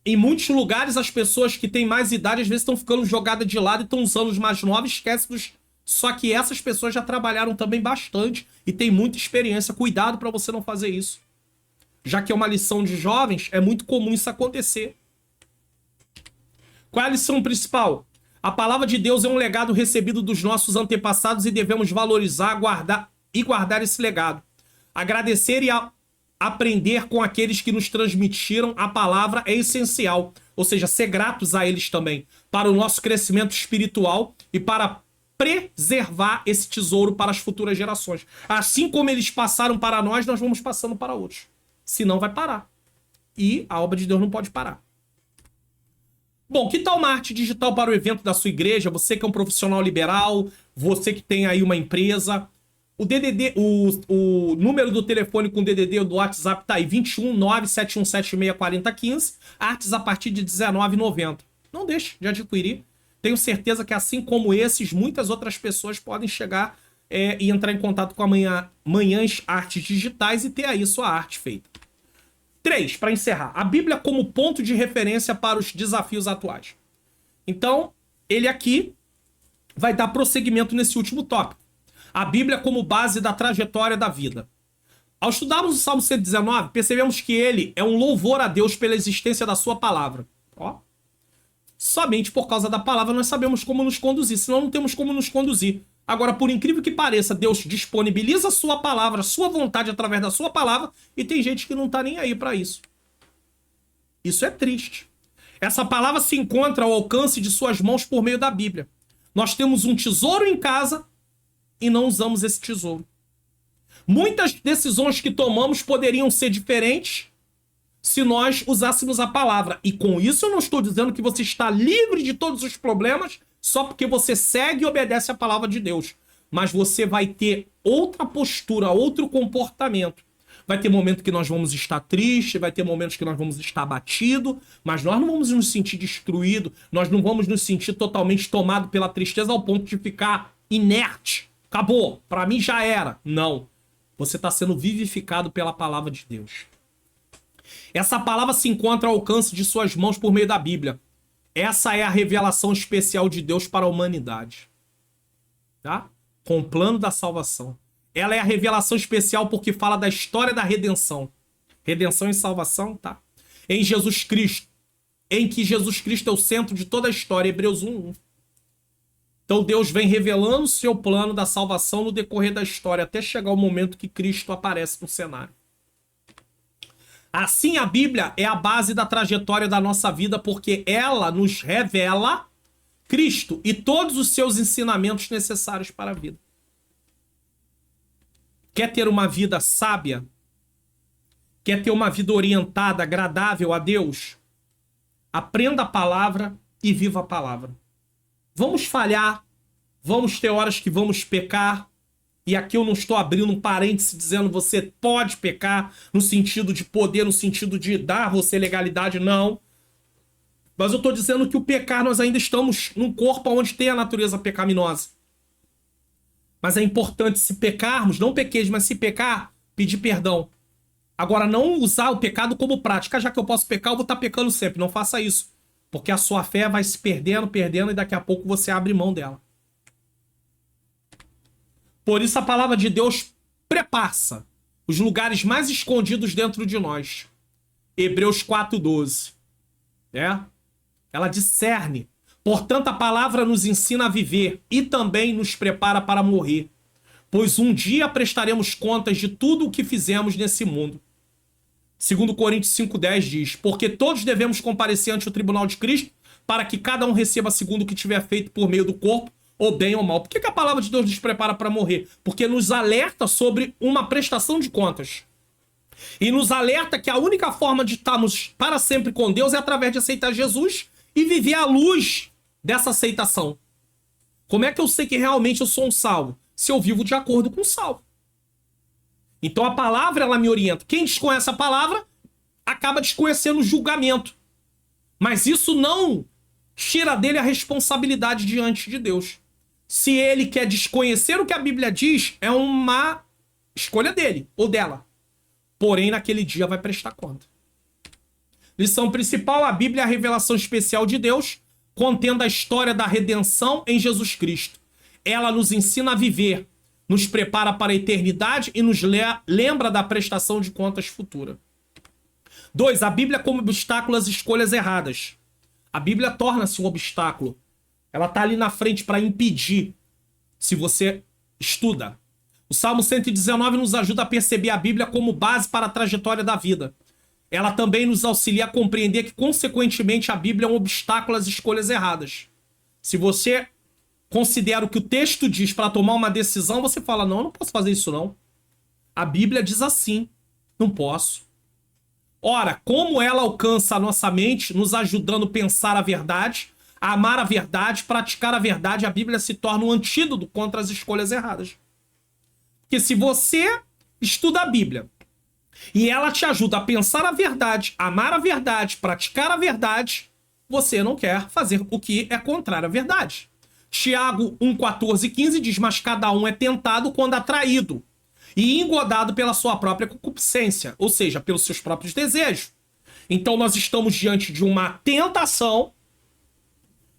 Em muitos lugares, as pessoas que têm mais idade, às vezes, estão ficando jogadas de lado e estão usando os mais novos, esquece dos... Só que essas pessoas já trabalharam também bastante e têm muita experiência. Cuidado para você não fazer isso. Já que é uma lição de jovens, é muito comum isso acontecer. Qual é a lição principal? A palavra de Deus é um legado recebido dos nossos antepassados e devemos valorizar, guardar esse legado. Agradecer e aprender com aqueles que nos transmitiram a palavra é essencial. Ou seja, ser gratos a eles também, para o nosso crescimento espiritual e para preservar esse tesouro para as futuras gerações. Assim como eles passaram para nós, nós vamos passando para outros. Senão vai parar. E a obra de Deus não pode parar. Bom, que tal uma arte digital para o evento da sua igreja? Você que é um profissional liberal, você que tem aí uma empresa. O DDD, o número do telefone com DDD do WhatsApp tá aí, 21 97176 4015, artes a partir de R$19,90. Não deixe de adquirir. Tenho certeza que assim como esses, muitas outras pessoas podem chegar e entrar em contato com a Manhãs Artes Digitais e ter aí sua arte feita. 3, para encerrar, a Bíblia como ponto de referência para os desafios atuais. Então, ele aqui vai dar prosseguimento nesse último tópico. A Bíblia como base da trajetória da vida. Ao estudarmos o Salmo 119, percebemos que ele é um louvor a Deus pela existência da sua palavra. Ó. Somente por causa da palavra nós sabemos como nos conduzir, senão não temos como nos conduzir. Agora, por incrível que pareça, Deus disponibiliza a sua palavra, a sua vontade através da sua palavra, e tem gente que não tá nem aí para isso. Isso é triste. Essa palavra se encontra ao alcance de suas mãos por meio da Bíblia. Nós temos um tesouro em casa e não usamos esse tesouro. Muitas decisões que tomamos poderiam ser diferentes se nós usássemos a palavra. E com isso eu não estou dizendo que você está livre de todos os problemas só porque você segue e obedece a palavra de Deus. Mas você vai ter outra postura, outro comportamento. Vai ter momento que nós vamos estar tristes, vai ter momentos que nós vamos estar abatidos, mas nós não vamos nos sentir destruídos, nós não vamos nos sentir totalmente tomados pela tristeza ao ponto de ficar inerte. Acabou, para mim já era. Não. Você está sendo vivificado pela palavra de Deus. Essa palavra se encontra ao alcance de suas mãos por meio da Bíblia. Essa é a revelação especial de Deus para a humanidade. Tá? Com o plano da salvação. Ela é a revelação especial porque fala da história da redenção. Redenção e salvação, tá? Em Jesus Cristo. Em que Jesus Cristo é o centro de toda a história. Hebreus 1:1. Então Deus vem revelando o seu plano da salvação no decorrer da história, até chegar o momento que Cristo aparece no cenário. Assim, a Bíblia é a base da trajetória da nossa vida, porque ela nos revela Cristo e todos os seus ensinamentos necessários para a vida. Quer ter uma vida sábia? Quer ter uma vida orientada, agradável a Deus? Aprenda a palavra e viva a palavra. Vamos falhar, vamos ter horas que vamos pecar, e aqui eu não estou abrindo um parêntese dizendo você pode pecar no sentido de poder, no sentido de dar você legalidade, não. Mas eu estou dizendo que o pecar, nós ainda estamos num corpo onde tem a natureza pecaminosa. Mas é importante, se pecarmos, não pequeis, mas se pecar, pedir perdão. Agora, não usar o pecado como prática. Já que eu posso pecar, eu vou estar pecando sempre. Não faça isso. Porque a sua fé vai se perdendo, e daqui a pouco você abre mão dela. Por isso a palavra de Deus prepassa os lugares mais escondidos dentro de nós. Hebreus 4:12. Ela discerne. Portanto, a palavra nos ensina a viver e também nos prepara para morrer. Pois um dia prestaremos contas de tudo o que fizemos nesse mundo. 2 Coríntios 5:10 diz: porque todos devemos comparecer ante o tribunal de Cristo para que cada um receba segundo o que tiver feito por meio do corpo, ou bem ou mal. Por que a palavra de Deus nos prepara para morrer? Porque nos alerta sobre uma prestação de contas. E nos alerta que a única forma de estarmos para sempre com Deus é através de aceitar Jesus e viver à luz dessa aceitação. Como é que eu sei que realmente eu sou um salvo? Se eu vivo de acordo com o salvo. Então a palavra, ela me orienta. Quem desconhece a palavra acaba desconhecendo o julgamento. Mas isso não tira dele a responsabilidade diante de Deus. Se ele quer desconhecer o que a Bíblia diz, é uma escolha dele ou dela. Porém, naquele dia vai prestar conta. Lição principal: a Bíblia é a revelação especial de Deus, contendo a história da redenção em Jesus Cristo. Ela nos ensina a viver, nos prepara para a eternidade e nos lembra da prestação de contas futura. 2. A Bíblia como obstáculo às escolhas erradas. A Bíblia torna-se um obstáculo. Ela está ali na frente para impedir, se você estuda. O Salmo 119 nos ajuda a perceber a Bíblia como base para a trajetória da vida. Ela também nos auxilia a compreender que, consequentemente, a Bíblia é um obstáculo às escolhas erradas. Se você considera o que o texto diz para tomar uma decisão, você fala: não, eu não posso fazer isso não. A Bíblia diz assim, não posso. Ora, como ela alcança a nossa mente, nos ajudando a pensar a verdade, a amar a verdade, praticar a verdade, a Bíblia se torna um antídoto contra as escolhas erradas. Porque se você estuda a Bíblia e ela te ajuda a pensar a verdade, amar a verdade, praticar a verdade, você não quer fazer o que é contrário à verdade. Tiago 1, 14 e 15 diz: mas cada um é tentado quando atraído e engodado pela sua própria concupiscência, ou seja, pelos seus próprios desejos. Então nós estamos diante de uma tentação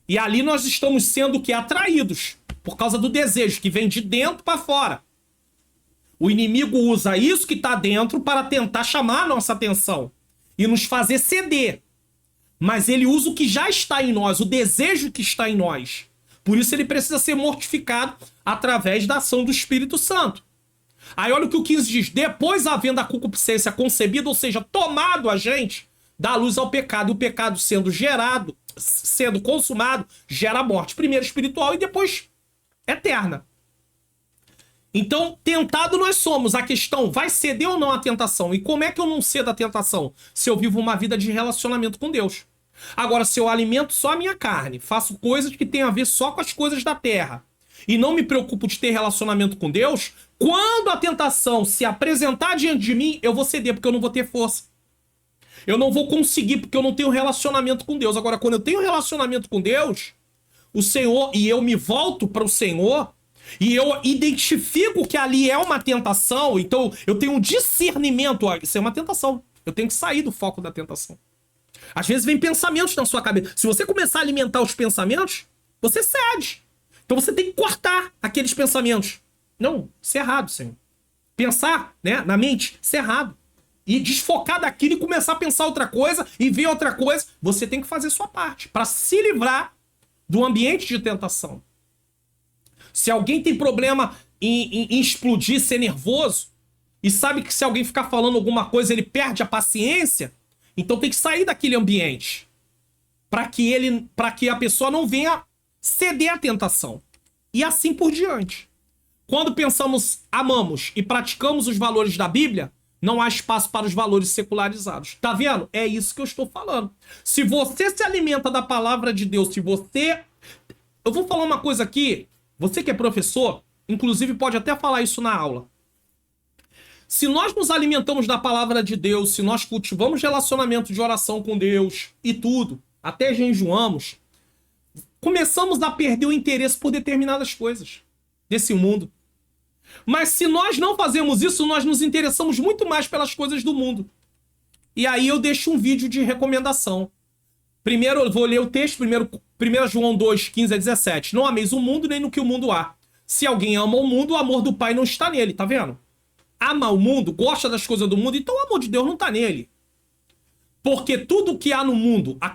e ali nós estamos sendo que atraídos por causa do desejo que vem de dentro para fora. O inimigo usa isso que está dentro para tentar chamar a nossa atenção e nos fazer ceder. Mas ele usa o que já está em nós, o desejo que está em nós. Por isso ele precisa ser mortificado através da ação do Espírito Santo. Aí olha o que o 15 diz: depois, havendo a concupiscência concebida, ou seja, tomado a gente, dá luz ao pecado. E o pecado sendo gerado, sendo consumado, gera morte. Primeiro espiritual e depois eterna. Então, tentado nós somos. A questão, vai ceder ou não à tentação? E como é que eu não cedo à tentação? Se eu vivo uma vida de relacionamento com Deus. Agora, se eu alimento só a minha carne, faço coisas que têm a ver só com as coisas da terra, e não me preocupo de ter relacionamento com Deus, quando a tentação se apresentar diante de mim, eu vou ceder, porque eu não vou ter força. Eu não vou conseguir, porque eu não tenho relacionamento com Deus. Agora, quando eu tenho relacionamento com Deus, o Senhor, e eu me volto para o Senhor, e eu identifico que ali é uma tentação, então eu tenho um discernimento. Isso é uma tentação. Eu tenho que sair do foco da tentação. Às vezes vem pensamentos na sua cabeça. Se você começar a alimentar os pensamentos, você cede. Então você tem que cortar aqueles pensamentos. Não, isso é errado, Senhor. Pensar, né, na mente, isso é errado. E desfocar daquilo e começar a pensar outra coisa e ver outra coisa. Você tem que fazer sua parte para se livrar do ambiente de tentação. Se alguém tem problema em explodir, ser nervoso, e sabe que se alguém ficar falando alguma coisa ele perde a paciência, então tem que sair daquele ambiente para que a pessoa não venha ceder à tentação. E assim por diante. Quando pensamos, amamos e praticamos os valores da Bíblia, não há espaço para os valores secularizados. Tá vendo? É isso que eu estou falando. Se você se alimenta da palavra de Deus, se você... Eu vou falar uma coisa aqui, você que é professor, inclusive pode até falar isso na aula. Se nós nos alimentamos da palavra de Deus, se nós cultivamos relacionamento de oração com Deus e tudo, até jejuamos, começamos a perder o interesse por determinadas coisas desse mundo. Mas se nós não fazemos isso, nós nos interessamos muito mais pelas coisas do mundo. E aí eu deixo um vídeo de recomendação. Primeiro eu vou ler o texto, 1 João 2, 15 a 17. Não ameis o mundo nem no que o mundo há. Se alguém ama o mundo, o amor do Pai não está nele, tá vendo? Ama o mundo, gosta das coisas do mundo, então o amor de Deus não está nele. Porque tudo que há no mundo, a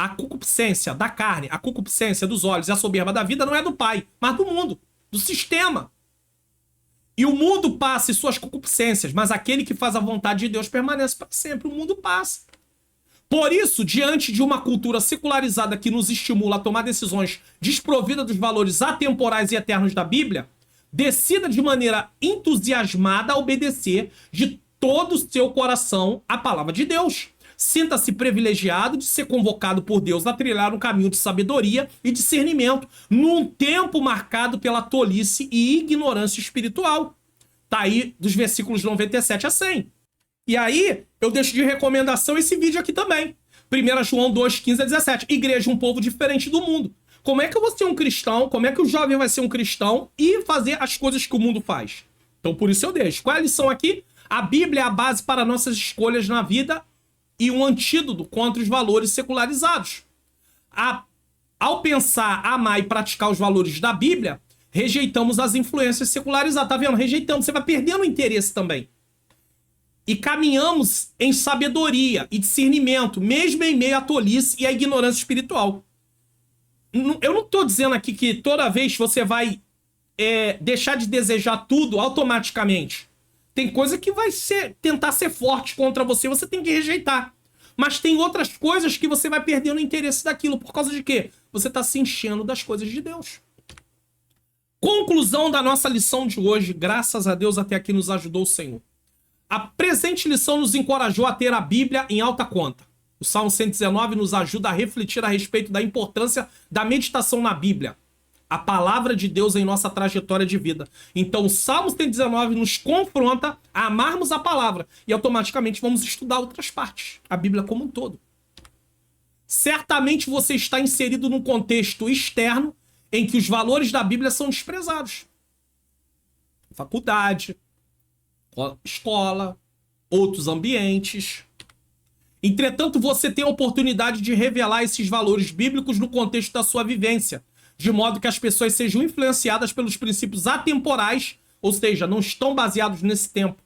concupiscência da carne, a concupiscência dos olhos e a soberba da vida não é do Pai, mas do mundo, do sistema. E o mundo passa e suas concupiscências, mas aquele que faz a vontade de Deus permanece para sempre. O mundo passa. Por isso, diante de uma cultura secularizada que nos estimula a tomar decisões desprovidas dos valores atemporais e eternos da Bíblia, decida de maneira entusiasmada a obedecer de todo o seu coração a palavra de Deus. Sinta-se privilegiado de ser convocado por Deus a trilhar um caminho de sabedoria e discernimento num tempo marcado pela tolice e ignorância espiritual. Tá aí dos versículos 97 a 100. E aí, eu deixo de recomendação esse vídeo aqui também. 1 João 2, 15 a 17. Igreja, um povo diferente do mundo. Como é que eu vou ser um cristão? Como é que o jovem vai ser um cristão e fazer as coisas que o mundo faz? Então, por isso eu deixo. Qual é a lição aqui? A Bíblia é a base para nossas escolhas na vida e um antídoto contra os valores secularizados. Ao pensar, amar e praticar os valores da Bíblia, rejeitamos as influências secularizadas. Tá vendo? Rejeitamos. Você vai perdendo o interesse também. E caminhamos em sabedoria e discernimento, mesmo em meio à tolice e à ignorância espiritual. Eu não estou dizendo aqui que toda vez você vai deixar de desejar tudo automaticamente. Tem coisa que vai tentar ser forte contra você, você tem que rejeitar. Mas tem outras coisas que você vai perdendo o interesse daquilo. Por causa de quê? Você está se enchendo das coisas de Deus. Conclusão da nossa lição de hoje. Graças a Deus até aqui nos ajudou o Senhor. A presente lição nos encorajou a ter a Bíblia em alta conta. O Salmo 119 nos ajuda a refletir a respeito da importância da meditação na Bíblia, a palavra de Deus em nossa trajetória de vida. Então o Salmo 119 nos confronta a amarmos a palavra e automaticamente vamos estudar outras partes, a Bíblia como um todo. Certamente você está inserido num contexto externo em que os valores da Bíblia são desprezados. Faculdade, escola, outros ambientes. Entretanto, você tem a oportunidade de revelar esses valores bíblicos no contexto da sua vivência, de modo que as pessoas sejam influenciadas pelos princípios atemporais, ou seja, não estão baseados nesse tempo,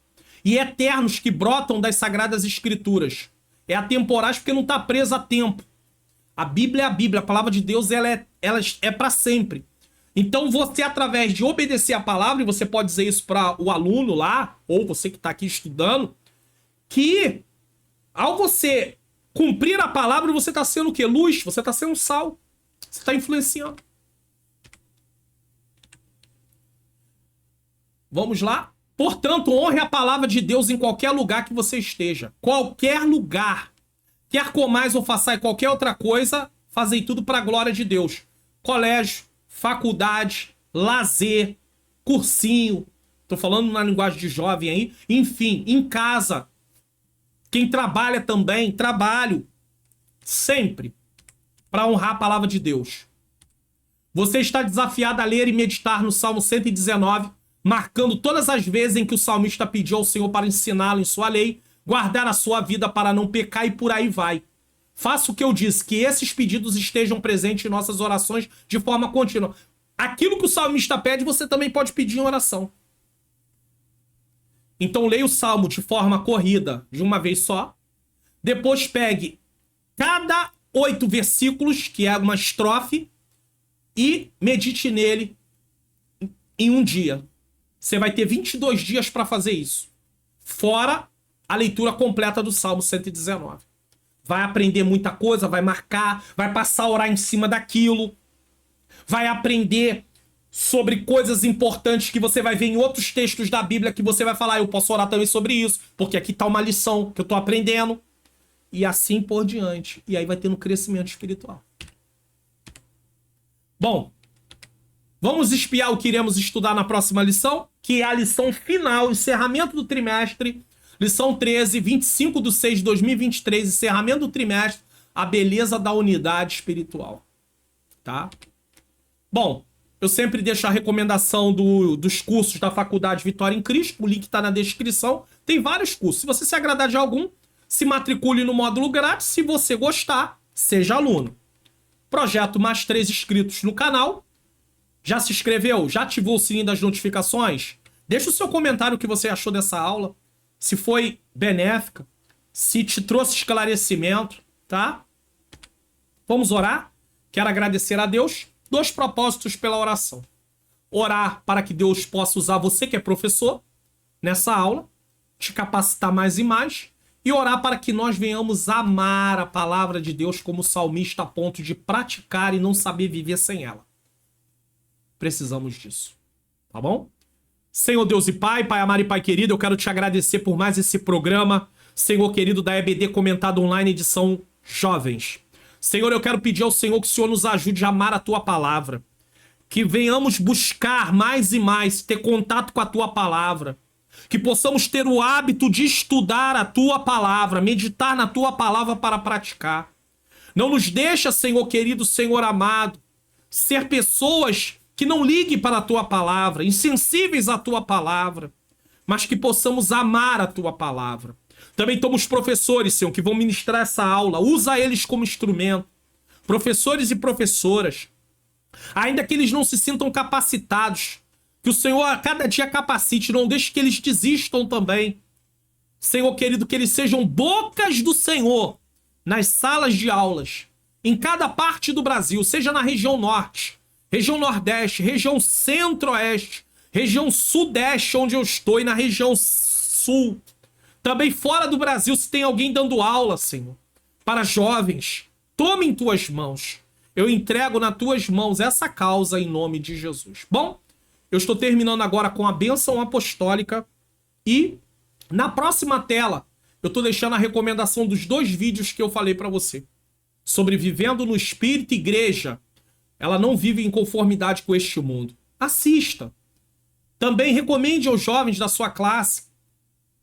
e eternos que brotam das Sagradas Escrituras. É atemporais porque não está presa a tempo. A Bíblia é a Bíblia, a palavra de Deus ela é para sempre. Então você, através de obedecer a palavra, e você pode dizer isso para o aluno lá, ou você que está aqui estudando, que ao você cumprir a palavra, você está sendo o quê? Luz, você está sendo sal, você está influenciando. Vamos lá? Portanto, honre a palavra de Deus em qualquer lugar que você esteja. Qualquer lugar. Quer comais ou façais qualquer outra coisa, fazei tudo para a glória de Deus. Colégio, faculdade, lazer, cursinho. Tô falando na linguagem de jovem aí. Enfim, em casa. Quem trabalha também, trabalho. Sempre. Para honrar a palavra de Deus. Você está desafiado a ler e meditar no Salmo 119, marcando todas as vezes em que o salmista pediu ao Senhor para ensiná-lo em sua lei, guardar a sua vida para não pecar e por aí vai. Faça o que eu disse, que esses pedidos estejam presentes em nossas orações de forma contínua. Aquilo que o salmista pede, você também pode pedir em oração. Então leia o salmo de forma corrida, de uma vez só. Depois pegue cada 8 versículos, que é uma estrofe, e medite nele em um dia. Você vai ter 22 dias para fazer isso. Fora a leitura completa do Salmo 119. Vai aprender muita coisa, vai marcar, vai passar a orar em cima daquilo. Vai aprender sobre coisas importantes que você vai ver em outros textos da Bíblia que você vai falar, eu posso orar também sobre isso, porque aqui tá uma lição que eu tô aprendendo. E assim por diante. E aí vai tendo crescimento espiritual. Bom, vamos espiar o que iremos estudar na próxima lição, que é a lição final, encerramento do trimestre, lição 13, 25/6/2023, encerramento do trimestre, a beleza da unidade espiritual. Tá? Bom, eu sempre deixo a recomendação dos cursos da Faculdade Vitória em Cristo, o link está na descrição, tem vários cursos. Se você se agradar de algum, se matricule no módulo grátis, se você gostar, seja aluno. Projeto mais 3 inscritos no canal. Já se inscreveu? Já ativou o sininho das notificações? Deixa o seu comentário o que você achou dessa aula. Se foi benéfica. Se te trouxe esclarecimento, tá? Vamos orar? Quero agradecer a Deus. 2 propósitos pela oração. Orar para que Deus possa usar você que é professor nessa aula. Te capacitar mais e mais. E orar para que nós venhamos amar a palavra de Deus como salmista a ponto de praticar e não saber viver sem ela. Precisamos disso. Tá bom? Senhor Deus e Pai, Pai amado e Pai querido, eu quero te agradecer por mais esse programa, Senhor querido, da EBD Comentado Online, edição Jovens. Senhor, eu quero pedir ao Senhor que o Senhor nos ajude a amar a Tua Palavra. Que venhamos buscar mais e mais, ter contato com a Tua Palavra. Que possamos ter o hábito de estudar a Tua Palavra, meditar na Tua Palavra para praticar. Não nos deixa, Senhor querido, Senhor amado, ser pessoas que não liguem para a Tua Palavra, insensíveis à Tua Palavra, mas que possamos amar a Tua Palavra. Também temos professores, Senhor, que vão ministrar essa aula. Usa eles como instrumento. Professores e professoras. Ainda que eles não se sintam capacitados, que o Senhor a cada dia capacite, não deixe que eles desistam também. Senhor querido, que eles sejam bocas do Senhor nas salas de aulas, em cada parte do Brasil, seja na região norte, região nordeste, região centro-oeste, região sudeste, onde eu estou, e na região sul. Também fora do Brasil, se tem alguém dando aula, Senhor, para jovens, tome em tuas mãos. Eu entrego nas tuas mãos essa causa em nome de Jesus. Bom, eu estou terminando agora com a bênção apostólica e Na próxima tela, eu tô deixando a recomendação dos 2 vídeos que eu falei para você. Sobre vivendo no Espírito, igreja. Ela não vive em conformidade com este mundo. Assista. Também recomende aos jovens da sua classe.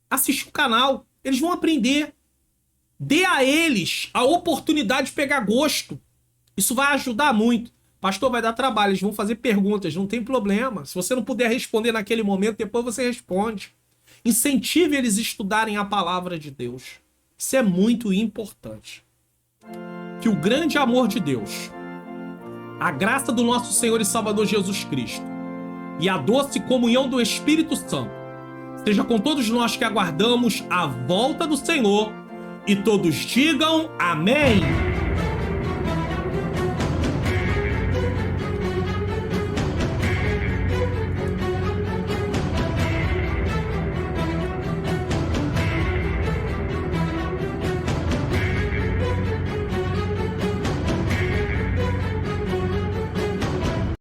Assiste o canal. Eles vão aprender. Dê a eles a oportunidade de pegar gosto. Isso vai ajudar muito. Pastor, vai dar trabalho. Eles vão fazer perguntas. Não tem problema. Se você não puder responder naquele momento, depois você responde. Incentive eles a estudarem a palavra de Deus. Isso é muito importante. Que o grande amor de Deus, a graça do nosso Senhor e Salvador Jesus Cristo e a doce comunhão do Espírito Santo seja com todos nós que aguardamos a volta do Senhor, e todos digam amém.